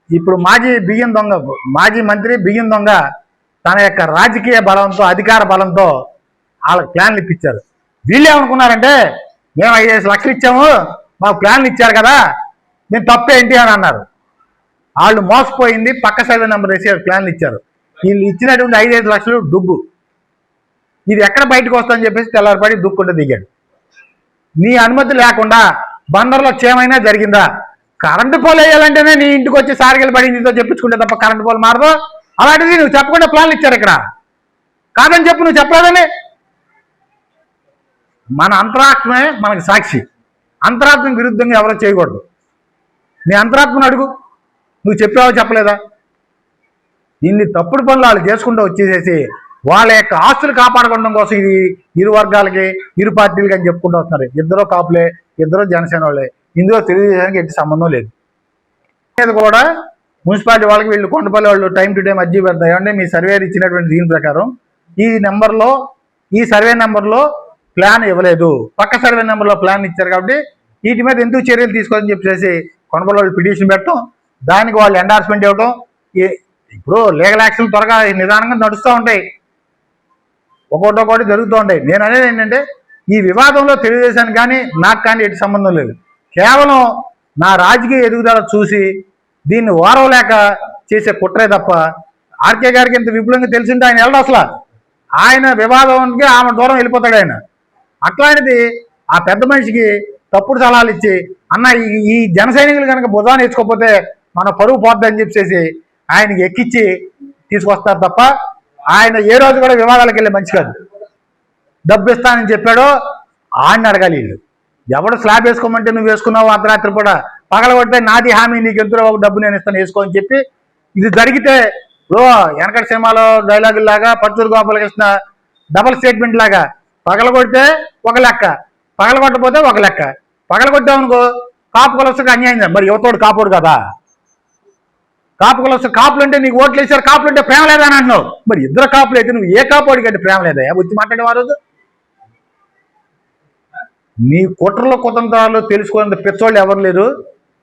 ఇప్పుడు మాజీ మంత్రి బియ్యం దొంగ తన యొక్క రాజకీయ బలంతో అధికార బలంతో వాళ్ళకి ప్లాన్లు ఇప్పించారు. వీళ్ళు ఏమనుకున్నారంటే మేము 5 లక్షలు ఇచ్చాము, మాకు ప్లాన్లు ఇచ్చారు కదా, మేము తప్పేంటి అని అన్నారు. వాళ్ళు మోసపోయింది, పక్క సర్వే నెంబర్ వేసి ప్లాన్లు ఇచ్చారు. వీళ్ళు ఇచ్చినటువంటి 5 లక్షలు డుబ్బు. ఇది ఎక్కడ బయటకు వస్తుందని చెప్పేసి తెల్లారిపడి దుక్కుంటూ దిగాడు. నీ అనుమతి లేకుండా బందర్లో క్షేమైనా జరిగిందా? కరెంటు పోలు వేయాలంటేనే నీ ఇంటికి వచ్చి సారిగలు పడిందితో చెప్పించుకుంటే తప్ప కరెంటు పోలు మారదు. అలాంటిది నువ్వు చెప్పకుండా ప్లాన్లు ఇచ్చారు ఇక్కడ. కాదని చెప్పు, నువ్వు చెప్పలేదని. మన అంతరాత్మే మనకు సాక్షి. అంతరాత్మకు విరుద్ధంగా ఎవరో చేయకూడదు. నీ అంతరాత్మను అడుగు, నువ్వు చెప్పావో చెప్పలేదా? ఇన్ని తప్పుడు పనులు వాళ్ళు చేసుకుంటూ వచ్చేసేసి వాళ్ళ యొక్క ఆస్తులు కాపాడుకోవడం కోసం ఇది ఇరు వర్గాలకి ఇరు పార్టీలకి అని చెప్పుకుంటూ వస్తున్నారు. ఇద్దరు కాపులే, ఇద్దరు జనసేన వాళ్ళే. ఇందులో తెలుగుదేశానికి ఎట్టి సంబంధం లేదు. ఇది కూడా మున్సిపాలిటీ వాళ్ళకి వీళ్ళు కొండపల్లి వాళ్ళు టైం టు టైం అర్జీ పెడతాయి. అంటే మీ సర్వేర్ ఇచ్చినటువంటి దీని ప్రకారం ఈ సర్వే నెంబర్లో ప్లాన్ ఇవ్వలేదు, పక్క సర్వే నెంబర్లో ప్లాన్ ఇచ్చారు కాబట్టి వీటి మీద ఎందుకు చర్యలు తీసుకోవాలని చెప్పేసి కొండపల్లి వాళ్ళు పిటిషన్ పెట్టడం, దానికి వాళ్ళు ఎండార్స్మెంట్ ఇవ్వడం. ఇప్పుడు లీగల్ యాక్షన్ త్వరగా నిదానంగా నడుస్తూ ఉంటాయి, ఒక్కొక్కటి జరుగుతూ ఉంటాయి. నేను అనేది ఏంటంటే ఈ వివాదంలో తెలుగుదేశానికి కానీ నాకు కానీ ఎటు సంబంధం లేదు. కేవలం నా రాజకీయ ఎదుగుదల చూసి దీన్ని ఓరవలేక చేసే కుట్రే తప్ప ఆర్కే గారికి ఇంత విపులంగా తెలిసింటే ఆయన వెళ్ళడు అసలు. ఆయన వివాదానికి ఆమె దూరం వెళ్ళిపోతాడు ఆయన. అట్లాంటిది ఆ పెద్ద మనిషికి తప్పుడు సలహాలు ఇచ్చి అన్న ఈ జన సైనికులు కనుక బుధాన్ని ఇచ్చుకోకపోతే మన పరువు పోద్దని చెప్పేసి ఆయనకి ఎక్కిచ్చి తీసుకొస్తారు తప్ప ఆయన ఏ రోజు కూడా వివాదాలకు వెళ్ళే మంచి కాదు. డబ్బు ఇస్తానని చెప్పాడో ఆయన అడగాలి. వీళ్ళు ఎవడు స్లాబ్ వేసుకోమంటే నువ్వు వేసుకున్నావు, అర్ధరాత్రి కూడా పగలగొడితే నాది హామీ, నీకు ఎంతో ఒక డబ్బు నేను ఇస్తాను వేసుకో అని చెప్పి ఇది జరిగితే వెనకటి సినిమాలో డైలాగుల్లాగా పచ్చూరు గోపాలకృష్ణ డబల్ స్టేట్మెంట్ లాగా పగలగొడితే ఒక లెక్క, పగలగొట్టకపోతే ఒక లెక్క. పగలగొట్టామనుకో కాపు కులస్తుకి అన్యాయం. మరి యువతోడు కాపోడు కదా, కాపు కులస్తు కాపులు అంటే నీకు ఓట్లు వేసారు, కాపులు అంటే ప్రేమ లేదని అంటున్నావు. మరి ఇద్దరు కాపులు అయితే నువ్వు ఏ కాపోడికి అంటే ప్రేమ లేదా వచ్చి మాట్లాడేవారు రోజు? నీ కుట్రలో కుతంత్రాలు తెలుసుకునే పిచ్చోళ్ళు ఎవరు లేరు.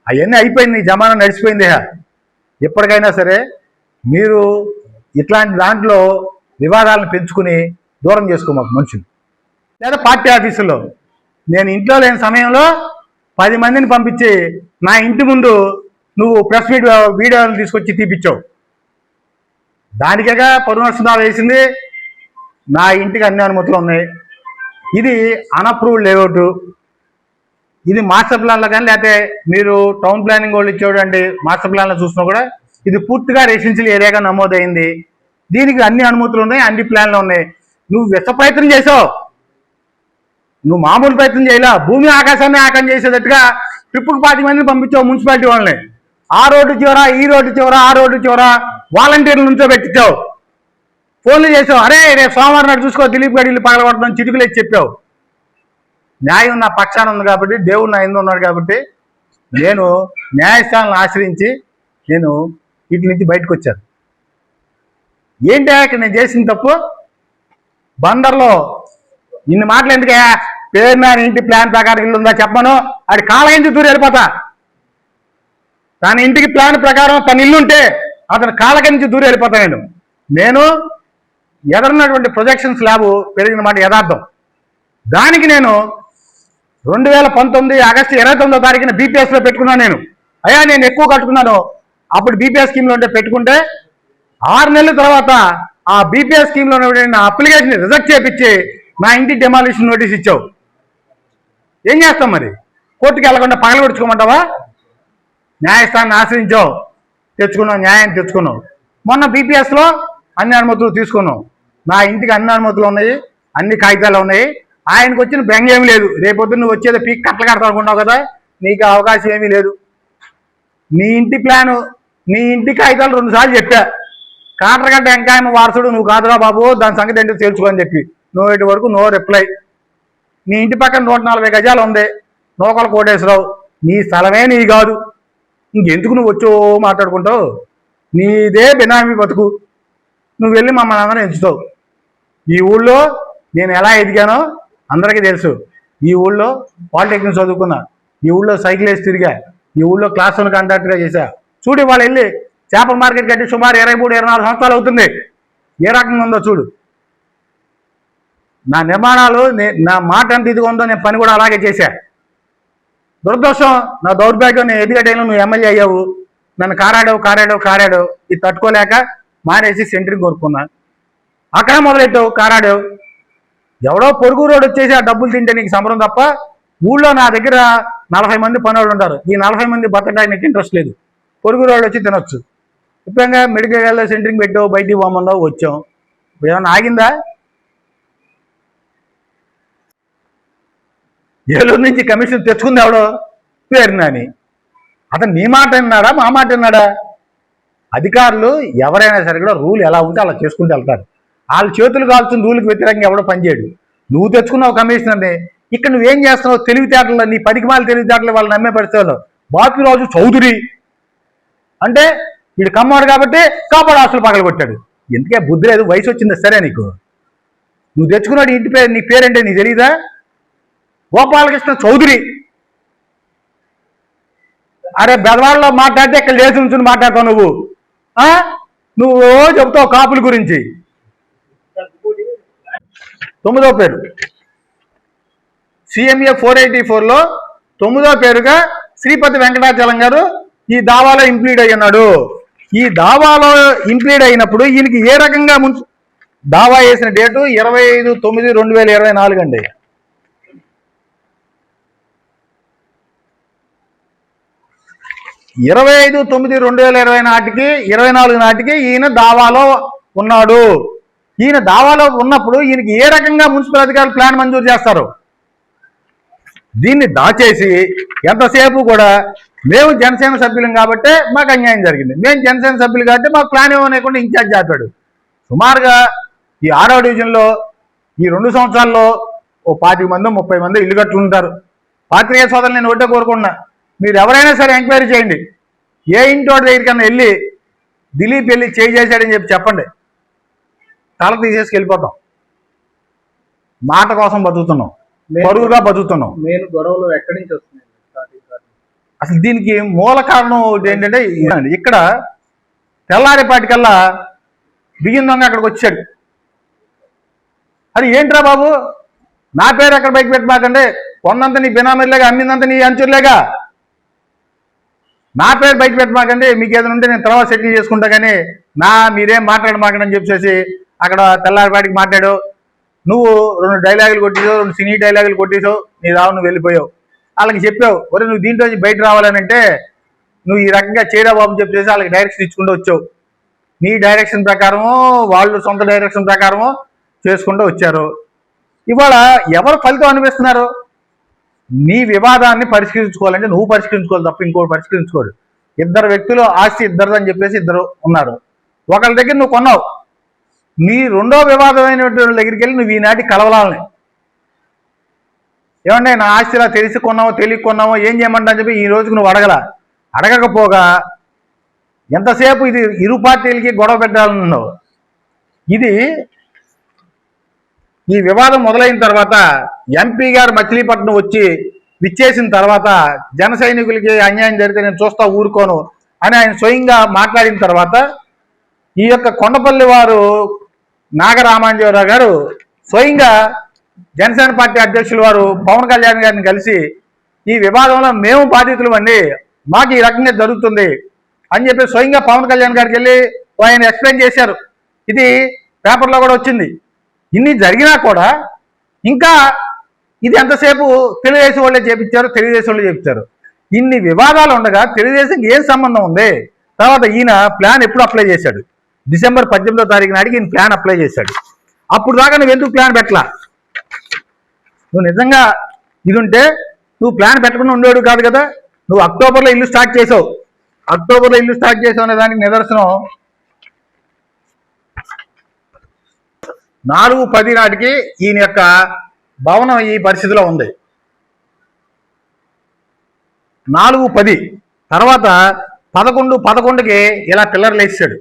అవన్నీ అయిపోయింది, జమానా నడిచిపోయింది. ఎప్పటికైనా సరే మీరు ఇట్లాంటి దాంట్లో వివాదాలను పెంచుకుని దూరం చేసుకోమాకు మనుషులు. లేదా పార్టీ ఆఫీసులో నేను ఇంట్లో లేని సమయంలో 10 మందిని పంపించి నా ఇంటి ముందు నువ్వు ప్రెస్ మీట్ వీడియోలు తీసుకొచ్చి తీపిచ్చావు. దానికేగా పరునర్శనాలు వేసింది. నా ఇంటికి అన్ని అనుమతులు ఉన్నాయి. ఇది అన్అప్రూవ్డ్ లేఅవుట్. ఇది మాస్టర్ ప్లాన్లో కానీ లేకపోతే మీరు టౌన్ ప్లానింగ్ వాళ్ళు ఇచ్చేవాడండి మాస్టర్ ప్లాన్లో చూసినా కూడా ఇది పూర్తిగా రెసిడెన్షియల్ ఏరియాగా నమోదైంది. దీనికి అన్ని అనుమతులు ఉన్నాయి, అన్ని ప్లాన్లు ఉన్నాయి. నువ్వు విష ప్రయత్నం చేసావు. నువ్వు మామూలు ప్రయత్నం చేయలే, భూమి ఆకాశాన్ని ఆకం చేసేటట్టుగా ట్రిప్పుకి 10 మందిని పంపించావు మున్సిపాలిటీ వాళ్ళని. ఆ రోడ్డు చివర, ఈ రోడ్డు చివర, ఆ రోడ్డు చివర వాలంటీర్ల నుంచో పెట్టించావు. ఫోన్లు చేసావు, అరే రేపు సోమవారం నాడు చూసుకో దిలీప్ గడి ఇల్లు పగలగొట్టడం చిటికలు వేసి చెప్పావు. న్యాయం నా పక్షాన ఉంది కాబట్టి, దేవుడు నా ఎందు ఉన్నాడు కాబట్టి నేను న్యాయస్థానాలను ఆశ్రయించి నేను వీటి నుంచి బయటకు వచ్చాను. ఏంటి ఇక్కడ నేను చేసిన తప్పు? బందర్లో ఇన్ని మాటలు ఎందుకే? పేరు నా ఇంటి ప్లాన్ ప్రకారం ఇల్లు ఉందా చెప్పను, అది కాలగించి దూరం వెళ్ళిపోతా. తన ఇంటికి ప్లాన్ ప్రకారం తన ఇల్లుంటే అతను కాలగించి దూరం వెళ్ళిపోతా. నేను ఎదురున్నటువంటి ప్రొజెక్షన్ స్లాబ్ పెరిగిన మాట యథార్థం. దానికి నేను 2019 ఆగస్టు 29వ తారీఖున బీపీఎస్లో పెట్టుకున్నాను. నేను ఎక్కువ కట్టుకున్నాను. అప్పుడు బీపీఎస్ స్కీమ్లో ఉంటే పెట్టుకుంటే 6 నెలల తర్వాత ఆ బీపీఎస్ స్కీమ్లో ఉన్న అప్లికేషన్ రిజెక్ట్ చేయించి నా ఇంటి డెమాలిషన్ నోటీస్ ఇచ్చావు. ఏం చేస్తాం మరి? కోర్టుకి వెళ్లకుండా పగలగొట్టుకోమంటావా? న్యాయస్థానాన్ని ఆశ్రయించావు, తెచ్చుకున్నావు, న్యాయం తెచ్చుకున్నావు. మొన్న బీపీఎస్లో అన్ని అనుమతులు తీసుకున్నావు. నా ఇంటికి అన్ని అనుమతులు ఉన్నాయి, అన్ని కాగితాలు ఉన్నాయి. ఆయనకు వచ్చిన బెంగ ఏమీ లేదు. రేపొద్దు నువ్వు వచ్చేది పీక్ కట్టలు కడతానుకున్నావు కదా, నీకు అవకాశం ఏమీ లేదు. నీ ఇంటి ప్లాను, నీ ఇంటి కాగితాలు 2 సార్లు చెప్పా. కాటరగడ్డ వెంకాయమ్మ వారసుడు నువ్వు కాదురా బాబు, దాని సంగతి ఏంటో తెలుసుకోని చెప్పి నువ్వు ఇటు వరకు నో రిప్లై. నీ ఇంటి పక్కన 140 గజాలు ఉంది, నూకల కోటేశ్వరరావు. నీ స్థలమే నీ కాదు, ఇంకెందుకు నువ్వు వచ్చో మాట్లాడుకుంటావు? నీదే బినామీ బతుకు, నువ్వు వెళ్ళి మమ్మల్ని అందరం ఎంచుతావు. ఈ ఊళ్ళో నేను ఎలా ఎదిగానో అందరికీ తెలుసు. ఈ ఊళ్ళో పాలిటెక్నిక్ చదువుకున్నా, ఈ ఊళ్ళో సైకిల్ వేసి తిరిగా, ఈ ఊళ్ళో క్లాస్ 1 కాంట్రాక్టర్గా చేశా. చూడు వాళ్ళు వెళ్ళి చేపల మార్కెట్ కట్టి సుమారు 23-24 సంవత్సరాలు అవుతుంది. ఏ రకంగా ఉందో చూడు. నా నిర్మాణాలు, నా మాట ఎంత ఇదిగా ఉందో నేను పని కూడా అలాగే చేశా. దురదృష్టం, నా దౌర్భాగ్యం, నేను ఎదిగే టైంలో నువ్వు ఎమ్మెల్యే అయ్యావు. నన్ను కారాడావు. ఇది తట్టుకోలేక మానేసి సెంటరింగ్ కోరుకున్నా. అక్కడ మొదలెట్టావు, కారాడావు. ఎవడో పొరుగు రోడ్డు వచ్చేసి ఆ డబ్బులు తింటే నీకు సంబరం తప్ప, ఊళ్ళో నా దగ్గర 40 మంది పనులు ఉంటారు. ఈ 40 మంది బతకడానికి నీకు ఇంట్రెస్ట్ లేదు. పొరుగు రోడ్డు వచ్చి తినొచ్చు. ఇప్పుడంగా మెడికల్ సెంటరింగ్ పెట్టావు, బయటికి పోమన్నావు, వచ్చాం. ఇప్పుడు ఏమన్నా ఆగిందా? ఏలూరు నుంచి కమిషన్ తెచ్చుకుంది ఎవడో పేరునాని. అతను నీ మాట విన్నాడా, మా మాట విన్నాడా? అధికారులు ఎవరైనా సరే కూడా రూల్ ఎలా ఉంటే అలా చేసుకుంటూ వెళ్తారు. వాళ్ళ చేతులు కాల్చుకుని రూల్కి వ్యతిరేకంగా ఎవడో పనిచేయడు. నువ్వు తెచ్చుకున్నావు కమిషనర్ని. ఇక్కడ నువ్వేం చేస్తున్నావు? తెలివితేటలు, నీ పనికిమాల తెలివితేటలు వాళ్ళు నమ్మే పరిస్థితుల్లో. బాపిరాజు చౌదరి అంటే వీడు కమ్మాడు కాబట్టి కాపాడు హాస్టల్ పగలగొట్టాడు. ఎందుకే బుద్ధి లేదు? వయసు వచ్చిందా సరే నీకు? నువ్వు తెచ్చుకున్నాడు ఇంటి పేరు, నీ పేరంటే నీకు తెలీదా? గోపాలకృష్ణ చౌదరి. అరే బెదవాడలో మాట్లాడితే ఇక్కడ లేచి నుంచి మాట్లాడతావు నువ్వు. నువ్వు చెబుతావు కాపుల గురించి. 9వ పేరు CMA 484లో 9వ పేరుగా శ్రీపతి వెంకటాచలం గారు ఈ దావాలో ఇంప్లీడ్ అయ్యున్నాడు. ఈ దావాలో ఇంప్లీడ్ అయినప్పుడు ఈయనకి ఏ రకంగా దావా వేసిన డేటు 25/9/2024 అండి. 25/9/2024 నాటికి ఈయన దావాలో ఉన్నాడు. ఈయన దావాలో ఉన్నప్పుడు ఈయనకి ఏ రకంగా మున్సిపల్ అధికారులు ప్లాన్ మంజూరు చేస్తారు? దీన్ని దాచేసి ఎంతసేపు కూడా మేము జనసేన సభ్యులం కాబట్టి మాకు అన్యాయం జరిగింది, మేము జనసేన సభ్యులు కాబట్టి మాకు ప్లాన్ ఇవ్వలేకుండా ఇన్ఛార్జ్ చేస్తాడు. సుమారుగా ఈ 6వ డివిజన్లో ఈ 2 సంవత్సరాల్లో ఓ 25 మంది 30 మంది ఇల్లు కట్టుకుంటారు. పాత్రికేయ సోదరులు నేను ఒకటే కోరుకున్నా, మీరు ఎవరైనా సరే ఎంక్వైరీ చేయండి. ఏ ఇంటి వాడి దగ్గరికన్నా వెళ్ళి దిలీప్ వెళ్ళి చేశాడని చెప్పండి, తల తీసేసి వెళ్ళిపోతాం. మాట కోసం బతుకుతున్నాం, పరుగుగా బతుకుతున్నాం. నేను గొడవలు ఎక్కడి నుంచి వస్తున్నాయి? అసలు దీనికి మూల కారణం ఏంటంటే, ఇక్కడ తెల్లారేపాటికల్లా బియ్యం దొంగ అక్కడికి వచ్చాడు. అది ఏంట్రా బాబు, నా పేరు ఎక్కడ బయట పెట్టమాకండి, కొన్నంత నీ బినామీలేగా, అమ్మిందంత నీ అంచుర్లేగా, నా పేరు బయట పెట్టమాకండి, మీకు ఏదైనా ఉంటే నేను తర్వాత సెటిల్ చేసుకుంటా, కానీ మీరేం మాట్లాడమాకండి అని చెప్పేసి అక్కడ తెల్లారిపాటికి మాట్లాడు. నువ్వు 2 డైలాగులు కొట్టేసావు, 2 సినీ డైలాగులు కొట్టేసావు, నీ రావు నువ్వు వెళ్ళిపోయావు. వాళ్ళకి చెప్పావు, ఒరే నువ్వు దీంట్లో బయట రావాలని అంటే నువ్వు ఈ రకంగా చేయరా బాబు చెప్పేసి వాళ్ళకి డైరెక్షన్ ఇచ్చుకుంటూ వచ్చావు. నీ డైరెక్షన్ ప్రకారము, వాళ్ళు సొంత డైరెక్షన్ ప్రకారము చేసుకుంటూ వచ్చారు. ఇవాళ ఎవరు ఫలితం అనిపిస్తున్నారు? నీ వివాదాన్ని పరిష్కరించుకోవాలంటే నువ్వు పరిష్కరించుకోవాలి తప్ప ఇంకోటి పరిష్కరించుకోడు. ఇద్దరు వ్యక్తులు ఆస్తి ఇద్దరిదని చెప్పేసి ఇద్దరు ఉన్నారు. ఒకళ్ళ దగ్గర నువ్వు కొన్నావు, నీ రెండో వివాదమైనటువంటి దగ్గరికి వెళ్ళి నువ్వు ఈనాటి కలవలాలని, ఏమంటే నా ఆస్తి ఇలా తెలిసి కొన్నావో తెలియక కొన్నావో ఏం చేయమంటా అని చెప్పి ఈ రోజుకు నువ్వు అడగకపోగా ఎంతసేపు ఇది ఇరు పార్టీలకి గొడవ పెట్టాలన్నావు. ఇది ఈ వివాదం మొదలైన తర్వాత ఎంపీ గారు మచిలీపట్నం వచ్చి విచ్చేసిన తర్వాత జన సైనికులకి అన్యాయం జరిగితే నేను చూస్తా ఊరుకోను అని ఆయన స్వయంగా మాట్లాడిన తర్వాత ఈ యొక్క కొండపల్లి వారు నాగరామాంజీరావు గారు స్వయంగా జనసేన పార్టీ అధ్యక్షులు వారు పవన్ కళ్యాణ్ గారిని కలిసి ఈ వివాదంలో మేము బాధితులు అండి, మాకు ఈ రకంగా జరుగుతుంది అని చెప్పి స్వయంగా పవన్ కళ్యాణ్ గారికి వెళ్ళి ఆయన ఎక్స్ప్లెయిన్ చేశారు. ఇది పేపర్లో కూడా వచ్చింది. ఇన్ని జరిగినా కూడా ఇంకా ఇది ఎంతసేపు తెలుగుదేశం వాళ్ళే చేపించారు. ఇన్ని వివాదాలు ఉండగా తెలుగుదేశం ఏం సంబంధం ఉంది? తర్వాత ఈయన ప్లాన్ ఎప్పుడు అప్లై చేశాడు? డిసెంబర్ 18వ తారీఖు నాటికి ఈయన ప్లాన్ అప్లై చేశాడు. అప్పుడు దాకా నువ్వు ఎందుకు ప్లాన్ పెట్టలా? నువ్వు నిజంగా ఇది ఉంటే నువ్వు ప్లాన్ పెట్టకుండా ఉండేవాడు కాదు కదా. నువ్వు అక్టోబర్లో ఇల్లు స్టార్ట్ చేసావు అనే దానికి నిదర్శనం 4/10 నాటికి ఈయన యొక్క భవనం ఈ పరిస్థితిలో ఉంది. 4/10 తర్వాత 11/11కి ఇలా పిల్లర్లు వేసాడు.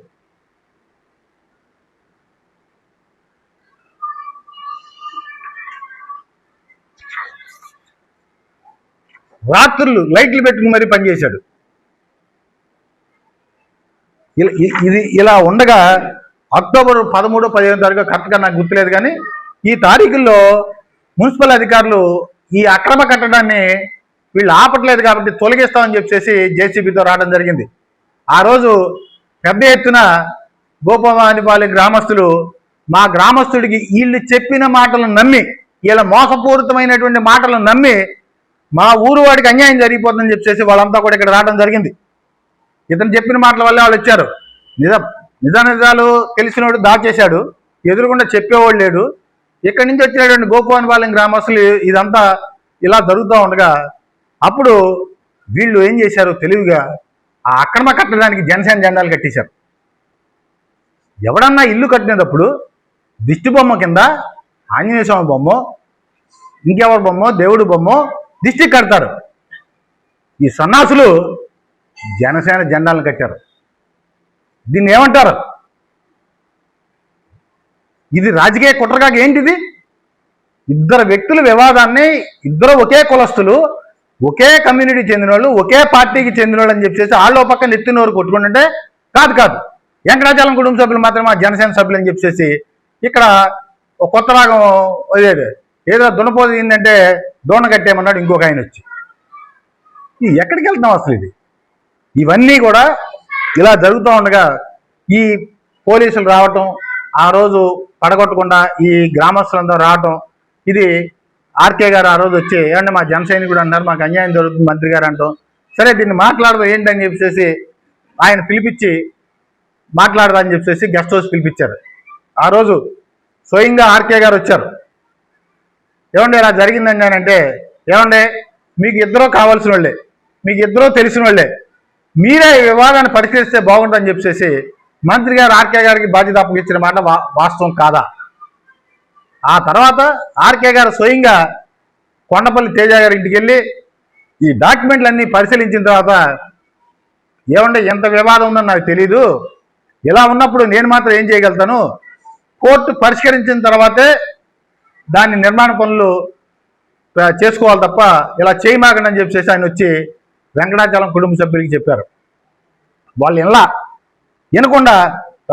రాత్రులు లైట్లు పెట్టుకుని మరీ పనిచేశాడు. ఇది ఇలా ఉండగా అక్టోబర్ 13, 15 తారీఖు కరెక్ట్గా నాకు గుర్తులేదు, కానీ ఈ తారీఖుల్లో మున్సిపల్ అధికారులు ఈ అక్రమ కట్టడాన్ని వీళ్ళు ఆపట్లేదు కాబట్టి తొలగిస్తామని చెప్పేసి జేసీబీతో రావడం జరిగింది. ఆ రోజు పెద్ద ఎత్తున గోపవానిపాలెం గ్రామస్తులు మా గ్రామస్తుడికి వీళ్ళు చెప్పిన మాటలను నమ్మి, వీళ్ళ మోసపూరితమైనటువంటి మాటలను నమ్మి మా ఊరు వాడికి అన్యాయం జరిగిపోతుందని చెప్పేసి వాళ్ళంతా కూడా ఇక్కడ రావడం జరిగింది. ఇతను చెప్పిన మాటల వల్లే వాళ్ళు వచ్చారు. నిజాలు తెలిసినోడు దాచేశాడు, ఎదురుకుండా చెప్పేవాడు లేడు. ఇక్కడి నుంచి వచ్చినటువంటి గోపవానిపాలెం గ్రామస్తులు ఇదంతా ఇలా జరుగుతూ ఉండగా అప్పుడు వీళ్ళు ఏం చేశారు? తెలివిగా ఆ అక్రమ కట్టడానికి జనసేన జెండాలు కట్టేశారు. ఎవడన్నా ఇల్లు కట్టినప్పుడు దిష్టి బొమ్మ కింద ఆంజనేయ స్వామి బొమ్మ, ఇంకెవరి బొమ్మ, దేవుడి బొమ్మ దిష్టి కడతారు. ఈ సన్నాసులు జనసేన జెండాలను కట్టారు. దీన్ని ఏమంటారు? ఇది రాజకీయ కుట్రగా ఏంటిది? ఇద్దరు వ్యక్తుల వివాదాన్ని, ఇద్దరు ఒకే కులస్తులు, ఒకే కమ్యూనిటీ చెందిన వాళ్ళు, ఒకే పార్టీకి చెందిన వాళ్ళు అని చెప్పేసి వాళ్ళు పక్కన ఎత్తినోరు కొట్టుకుంటుంటే కాదు వెంకటాచలం కుటుంబ సభ్యులు మాత్రమే జనసేన సభ్యులు అని చెప్పేసి ఇక్కడ ఒక కొత్త రాగం వదిలేడు. ఏదో దున్నపోదు ఏంటంటే దోణ కట్టేయమన్నాడు ఇంకొక ఆయన వచ్చి. ఇది ఎక్కడికి వెళ్తాం అసలు? ఇవన్నీ కూడా ఇలా జరుగుతూ ఉండగా ఈ పోలీసులు రావటం, ఆ రోజు పడగొట్టకుండా ఈ గ్రామస్తులందరూ రావటం, ఇది ఆర్కే గారు ఆ రోజు వచ్చి ఏమంటే మా జన సైనికుడు అన్నారు, మాకు అన్యాయం జరుగుతుంది మంత్రి గారు అంటాం. సరే దీన్ని మాట్లాడదు ఏంటని చెప్పేసి ఆయన పిలిపించి మాట్లాడదా అని చెప్పేసి గెస్ట్ హౌస్ పిలిపించారు. ఆ రోజు స్వయంగా ఆర్కే గారు వచ్చారు. ఏమంటే ఇలా జరిగిందండి అని అంటే, ఏమంటే మీకు ఇద్దరూ కావాల్సిన వాళ్ళే, మీకు ఇద్దరూ తెలిసిన వాళ్ళే, మీరే ఈ వివాదాన్ని పరిష్కరిస్తే బాగుంటుందని చెప్పేసి మంత్రి గారు ఆర్కే గారికి బాధ్యత అప్పగించిన మాట వాస్తవం కాదా? ఆ తర్వాత ఆర్కే గారు స్వయంగా కొండపల్లి తేజ గారి ఇంటికి వెళ్ళి ఈ డాక్యుమెంట్లన్నీ పరిశీలించిన తర్వాత ఏమంటే ఎంత వివాదం ఉందని నాకు తెలీదు, ఇలా ఉన్నప్పుడు నేను మాత్రం ఏం చేయగలుగుతాను, కోర్టు పరిష్కరించిన తర్వాతే దాని నిర్మాణ పనులు చేసుకోవాలి తప్ప ఇలా చేయమాకండి అని చెప్పేసి ఆయన వచ్చి వెంకటాచలం కుటుంబ సభ్యులకి చెప్పారు. వాళ్ళు ఇలా వినకుండా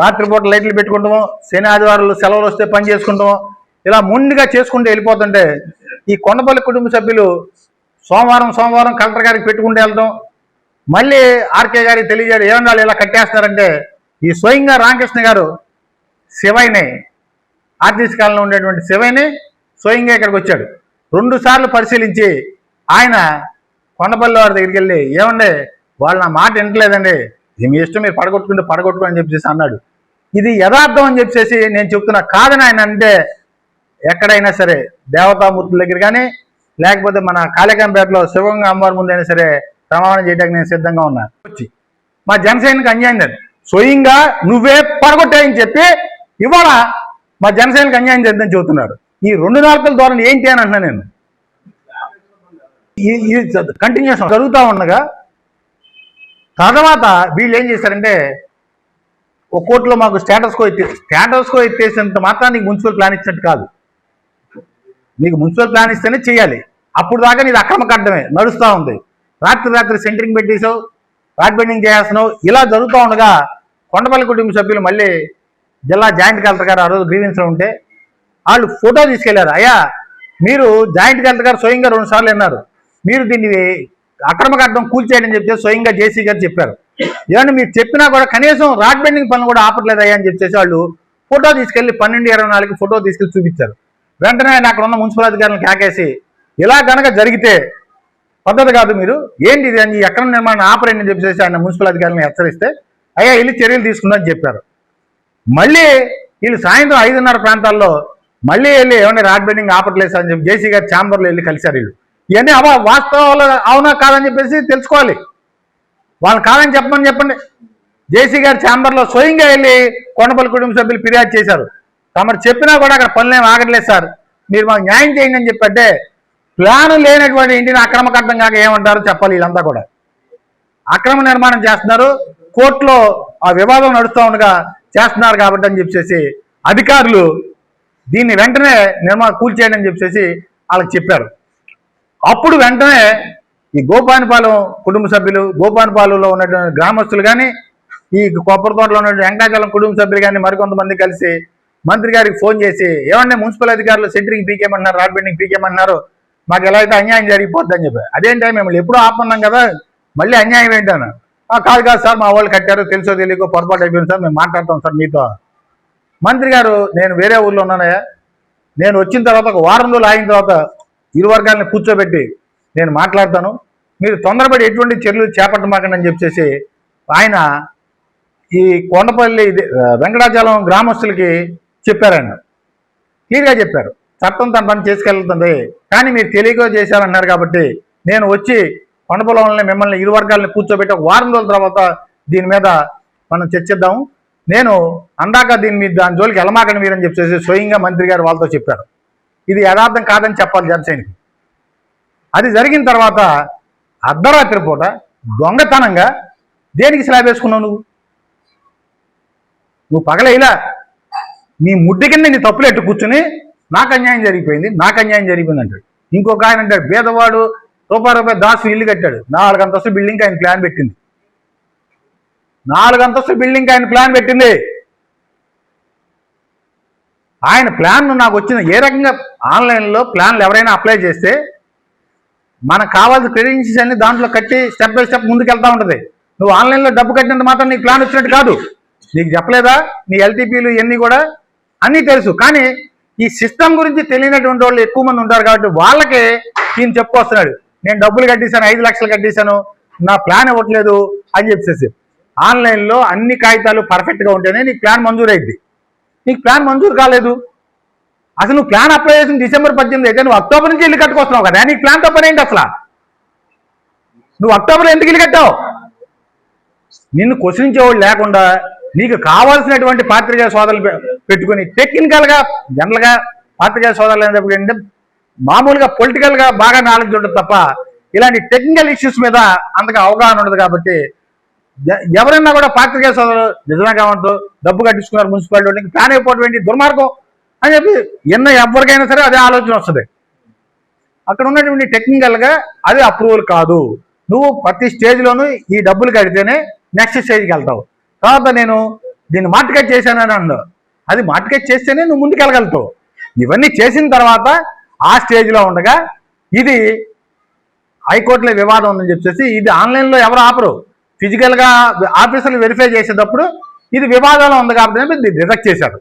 రాత్రిపూట లైట్లు పెట్టుకుంటాము, శని ఆదివారాలు సెలవులు వస్తే పని చేసుకుంటాము, ఇలా మొండిగా చేసుకుంటూ వెళ్ళిపోతుంటే ఈ కొండపల్లి కుటుంబ సభ్యులు సోమవారం కలెక్టర్ గారికి పెట్టుకుంటూ వెళ్తాం. మళ్ళీ ఆర్కే గారికి తెలియజేయడం ఏమన్నా ఇలా కట్టేస్తారంటే ఈ స్వయంగా రామకృష్ణ గారు శివయ్యని, ఆర్టీసీ కాలంలో ఉండేటువంటి శివయ్యని స్వయంగా ఇక్కడికి వచ్చాడు. 2 సార్లు పరిశీలించి ఆయన కొండపల్లి వారి దగ్గరికి వెళ్ళి ఏమండే వాళ్ళు నా మాట వినట్లేదండి, మీ ఇష్టం మీరు పడగొట్టుకుని చెప్పేసి అన్నాడు. ఇది యథార్థం అని చెప్పేసి నేను చెప్తున్నా. కాదని ఆయన అంటే ఎక్కడైనా సరే దేవతామూర్తుల దగ్గర కానీ లేకపోతే మన కాళికంపేటలో శివంగా అమ్మవారి ముందైనా సరే ప్రమాణం చేయడానికి నేను సిద్ధంగా ఉన్నాను. వచ్చి మా జనసేనకి అన్యాయం లేదు, స్వయంగా నువ్వే పడగొట్టాయని చెప్పి ఇవాళ మా జనసేనకి అన్యాయం చేద్దని చెబుతున్నాడు. ఈ 2 నాలుకల ధోరణి ఏంటి అని అంటున్నా నేను. ఈ కంటిన్యూషన్ జరుగుతూ ఉండగా తర్వాత వీళ్ళు ఏం చేశారంటే ఒక కోర్టులో మాకు స్టేటస్ కో ఎత్తేసినంత మాత్రం నీకు మున్సిపల్ ప్లాన్ ఇచ్చినట్టు కాదు. నీకు మున్సిపల్ ప్లాన్ ఇస్తేనే చేయాలి. అప్పుడు దాకా నీది అక్రమ కట్టడమే నడుస్తూ ఉంది. రాత్రి సెంటరింగ్ పెట్టేసావు, రాడ్ బెండింగ్ చేస్తున్నావు. ఇలా జరుగుతూ ఉండగా కొండపల్లి కుటుంబ సభ్యులు మళ్ళీ జిల్లా జాయింట్ కలెక్టర్ గారు ఆ రోజు గ్రీవెన్స్లో ఉంటే వాళ్ళు ఫోటో తీసుకెళ్లారు. అయ్యా మీరు జాయింట్ కలెక్టర్ గారు స్వయంగా 2 సార్లు అన్నారు, మీరు దీన్ని అక్రమ కట్టడం కూల్చేయడని చెప్తే స్వయంగా జేసీ గారు చెప్పారు. ఏమన్నా మీరు చెప్పినా కూడా కనీసం రాడ్ బెండింగ్ పనులు కూడా ఆపట్లేదు అయ్యా అని చెప్పేసి వాళ్ళు ఫోటో తీసుకెళ్లి 12/24 ఫోటో తీసుకెళ్లి చూపించారు. వెంటనే ఆయన అక్కడ ఉన్న మున్సిపల్ అధికారులను కేకేసి ఇలా కనుక జరిగితే పద్ధతి కాదు, మీరు ఏంటి ఇది అని అక్రమ నిర్మాణం ఆపరేట్ అని చెప్పేసి ఆయన మున్సిపల్ అధికారులను హెచ్చరిస్తే అయ్యా వెళ్ళి చర్యలు తీసుకుందని చెప్పారు. మళ్ళీ వీళ్ళు సాయంత్రం 5:30 ప్రాంతాల్లో మళ్ళీ వెళ్ళి ఏమన్నా రాడ్ బెండింగ్ ఆపట్లేదు అని చెప్పి జేసీ గారి ఛాంబర్లో వెళ్ళి కలిశారు. వీళ్ళు ఇవన్నీ వాస్తవాలు అవునా కాదని చెప్పేసి తెలుసుకోవాలి. వాళ్ళు కాదని చెప్పండి. జేసీ గారి ఛాంబర్లో స్వయంగా వెళ్ళి కొండపల్లి కుటుంబ సభ్యులు ఫిర్యాదు చేశారు. తమరు చెప్పినా కూడా అక్కడ పనులేం ఆగట్లేదు సార్, మీరు మాకు న్యాయం చేయండి అని చెప్పంటే ప్లాన్ లేనటువంటి ఇంటిని అక్రమ కట్టడం కాక ఏమంటారో చెప్పాలి. వీళ్ళంతా కూడా అక్రమ నిర్మాణం చేస్తున్నారు, కోర్టులో ఆ వివాదం నడుస్తూ ఉండగా చేస్తున్నారు కాబట్టి అని చెప్పేసి అధికారులు దీన్ని వెంటనే కూల్చేయండి అని చెప్పేసి వాళ్ళకి చెప్పారు. అప్పుడు వెంటనే ఈ గోపానిపాలెం కుటుంబ సభ్యులు, గోపానిపాలెంలో ఉన్నటువంటి గ్రామస్తులు కానీ, ఈ కొబ్బరితోటలో ఉన్నటువంటి వెంకటాచలం కుటుంబ సభ్యులు కానీ మరికొంతమంది కలిసి మంత్రి గారికి ఫోన్ చేసి ఏమన్నా మున్సిపల్ అధికారులు సెంటరింగ్ పీకేయమంటున్నారు, రాడ్ బెండింగ్ పీకేయమంటున్నారు, మాకు ఎలా అయితే అన్యాయం జరిగిపోద్దని చెప్పి. అదేంటే మేము ఎప్పుడూ ఆపన్నాం కదా, మళ్ళీ అన్యాయం ఏంటన్నా? కాదు సార్, మా వాళ్ళు కట్టారు, తెలుసో తెలియకో పొరపాటు అయిపోయింది సార్, మేము మాట్లాడతాం సార్ మీతో. మంత్రి గారు నేను వేరే ఊళ్ళో ఉన్నానయ్యా, నేను వచ్చిన తర్వాత ఒక వారం రోజులు ఆగిన తర్వాత ఇరు వర్గాలను కూర్చోబెట్టి నేను మాట్లాడతాను, మీరు తొందరపడి ఎటువంటి చర్యలు చేపట్టమాకండి అని చెప్పేసి ఆయన ఈ కొండపల్లి వెంకటాచలం గ్రామస్తులకి చెప్పారండి. క్లియర్గా చెప్పారు, చట్టం తన పని చేసుకెళ్తుంది, కానీ మీరు తెలియక చేశారన్నారు కాబట్టి నేను వచ్చి కొండపల్లిని మిమ్మల్ని ఇరు వర్గాలను కూర్చోబెట్టి ఒక వారం రోజుల తర్వాత దీని మీద మనం చర్చిద్దాము, నేను అందాక దీని మీద దాని జోలికి వెళ్ళమాకండి మీరని చెప్పేసి స్వయంగా మంత్రి గారు వాళ్ళతో చెప్పారు. ఇది యథార్థం కాదని చెప్పాలి జనసేనకి. అది జరిగిన తర్వాత అర్ధరాత్రి పూట దొంగతనంగా దేనికి స్లాబ్ వేసుకున్నావు నువ్వు పగల ఇలా నీ ముడ్డి కింద నీ తప్పులు ఎట్టు కూర్చుని నాకు అన్యాయం జరిగిపోయింది అంటాడు. ఇంకొక ఆయన అంటాడు, పేదవాడు రూపాయి దాసు ఇల్లు కట్టాడు, 4 అంతస్తుల బిల్డింగ్ ఆయన ప్లాన్ పెట్టింది. 4 అంతస్తుల బిల్డింగ్ ఆయన ప్లాన్ పెట్టింది. ఆయన ప్లాన్ నాకు వచ్చింది. ఏ రకంగా ఆన్లైన్లో ప్లాన్లు ఎవరైనా అప్లై చేస్తే మనకు కావాల్సిన క్రెడెన్షియల్స్ అన్ని దాంట్లో కట్టి స్టెప్ బై స్టెప్ ముందుకు వెళ్తూ ఉంటుంది. నువ్వు ఆన్లైన్లో డబ్బు కట్టినంత మాత్రం నీకు ప్లాన్ వచ్చినట్టు కాదు. నీకు చెప్పలేదా? నీ ఎల్టీపీలు ఇవన్నీ కూడా అన్నీ తెలుసు, కానీ ఈ సిస్టమ్ గురించి తెలియనటువంటి వాళ్ళు ఎక్కువ మంది ఉంటారు కాబట్టి వాళ్ళకి ఈయన చెప్పుకొస్తున్నాడు, నేను డబ్బులు కట్టేశాను, 5 లక్షలు కట్టేశాను, నా ప్లాన్ ఇవ్వట్లేదు అని చెప్పేసి. ఆన్లైన్లో అన్ని కాగితాలు పర్ఫెక్ట్గా ఉంటేనే నీకు ప్లాన్ మంజూరు అయింది. నీకు ప్లాన్ మంజూరు కాలేదు, అసలు నువ్వు ప్లాన్ అప్లై చేసిన December 18 అయితే నువ్వు అక్టోబర్ నుంచి ఇల్లు కట్టుకొస్తున్నావు కదా, నీకు ప్లాన్తో పని ఏంటి అసలు? నువ్వు అక్టోబర్లో ఎందుకు ఇల్లు కట్టావు? నిన్ను క్వశ్చనించేవాళ్ళు లేకుండా నీకు కావాల్సినటువంటి పాత్రికేయ సోదరులు పెట్టుకుని టెక్నికల్గా జనరల్గా పాత్రికేయ సోదరులు అనేటప్పుడు ఏంటంటే మామూలుగా పొలిటికల్గా బాగా నాలెడ్జ్ ఉంటుంది తప్ప ఇలాంటి టెక్నికల్ ఇష్యూస్ మీద అంతగా అవగాహన ఉండదు. కాబట్టి ఎవరైనా కూడా పాత్రికేయ సోదరులు నిజంగా కావంతో డబ్బు కట్టించుకున్నారు మున్సిపాలిటీ వాళ్ళకి, ప్లాన్ అయిపోవడం దుర్మార్గం అని చెప్పి ఎవరికైనా సరే అదే ఆలోచన వస్తుంది. అక్కడ ఉన్నటువంటి టెక్నికల్గా అది అప్రూవల్ కాదు. నువ్వు ప్రతి స్టేజ్లోనూ ఈ డబ్బులు కడితేనే నెక్స్ట్ స్టేజ్కి వెళ్తావు. తర్వాత నేను దీన్ని మార్టిగేజ్ చేశానని అన్నావు, అది మార్టిగేజ్ చేస్తేనే నువ్వు ముందుకు వెళ్ళగలుగుతావు. ఇవన్నీ చేసిన తర్వాత ఆ స్టేజ్లో ఉండగా ఇది హైకోర్టులో వివాదం ఉందని చెప్పేసి ఇది ఆన్లైన్లో ఎవరు ఆపరు, ఫిజికల్గా ఆఫీసర్లు వెరిఫై చేసేటప్పుడు ఇది వివాదంలో ఉంది కాబట్టి రిజెక్ట్ చేశారు.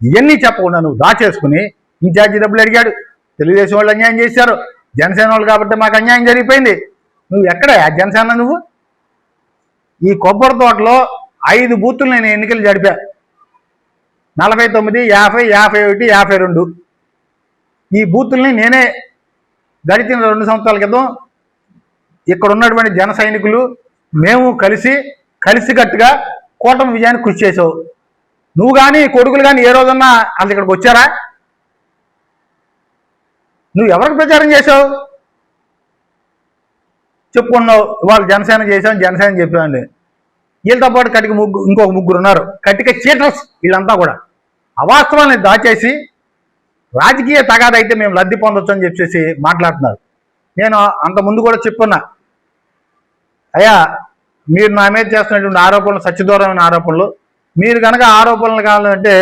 ఇవన్నీ చెప్పకుండా నువ్వు దాచేసుకుని ఇన్ఛార్జి డబ్బులు అడిగాడు, తెలుగుదేశం వాళ్ళు అన్యాయం చేశారు, జనసేన వాళ్ళు కాబట్టి మాకు అన్యాయం జరిగిపోయింది. నువ్వు ఎక్కడ జనసేన? నువ్వు ఈ కొబ్బరి తోటలో 5 బూతులు నేను ఎన్నికలు జరిపా, 49, 50, 51, 52. ఈ బూతుల్ని నేనే గడిచిన 2 సంవత్సరాల క్రితం ఇక్కడ ఉన్నటువంటి జన సైనికులు మేము కలిసికట్టుగా కూటమి విజయానికి కృషి చేసావు. నువ్వు కానీ కొడుకులు కానీ ఏ రోజన్నా అసలు ఇక్కడికి వచ్చారా? నువ్వు ఎవరికి ప్రచారం చేసావు? చెప్పుకున్నావు ఇవాళ జనసేన చేసాం, జనసేన చెప్పామండి. వీళ్ళతో పాటు ఇంకొక ముగ్గురు ఉన్నారు, కట్టిక చీటర్స్. వీళ్ళంతా కూడా అవాస్తవాన్ని దాచేసి రాజకీయ తగాద అయితే మేము లబ్ధి పొందొచ్చు అని చెప్పేసి మాట్లాడుతున్నారు. నేను అంత ముందు కూడా చెప్పున్నా, అయ్యా మీరు నా మీద చేస్తున్నటువంటి ఆరోపణలు సత్యదూరమైన ఆరోపణలు, మీరు కనుక ఆరోపణలు కావాలంటే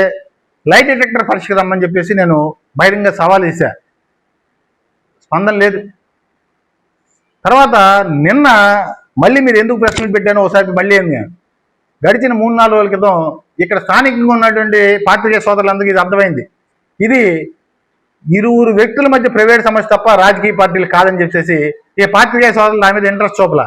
లైట్ డిటెక్టర్ పరీక్షకు రమ్మని చెప్పేసి నేను బహిరంగ సవాల్ చేశా. స్పందన లేదు. తర్వాత నిన్న మళ్ళీ మీరు ఎందుకు ప్రశ్నలు పెట్టానో ఒకసారి మళ్ళీ ఏంది, గడిచిన 3-4 రోజుల క్రితం ఇక్కడ స్థానికంగా ఉన్నటువంటి పాత్రికేయ సోదరులందరికీ ఇది అర్థమైంది. ఇది ఇరువురు వ్యక్తుల మధ్య ప్రైవేట్ సమస్య తప్ప రాజకీయ పార్టీలు కాదని చెప్పేసి ఈ పాత్రికేయ సోదరులు నా మీద ఇంట్రెస్ట్ చూపలా.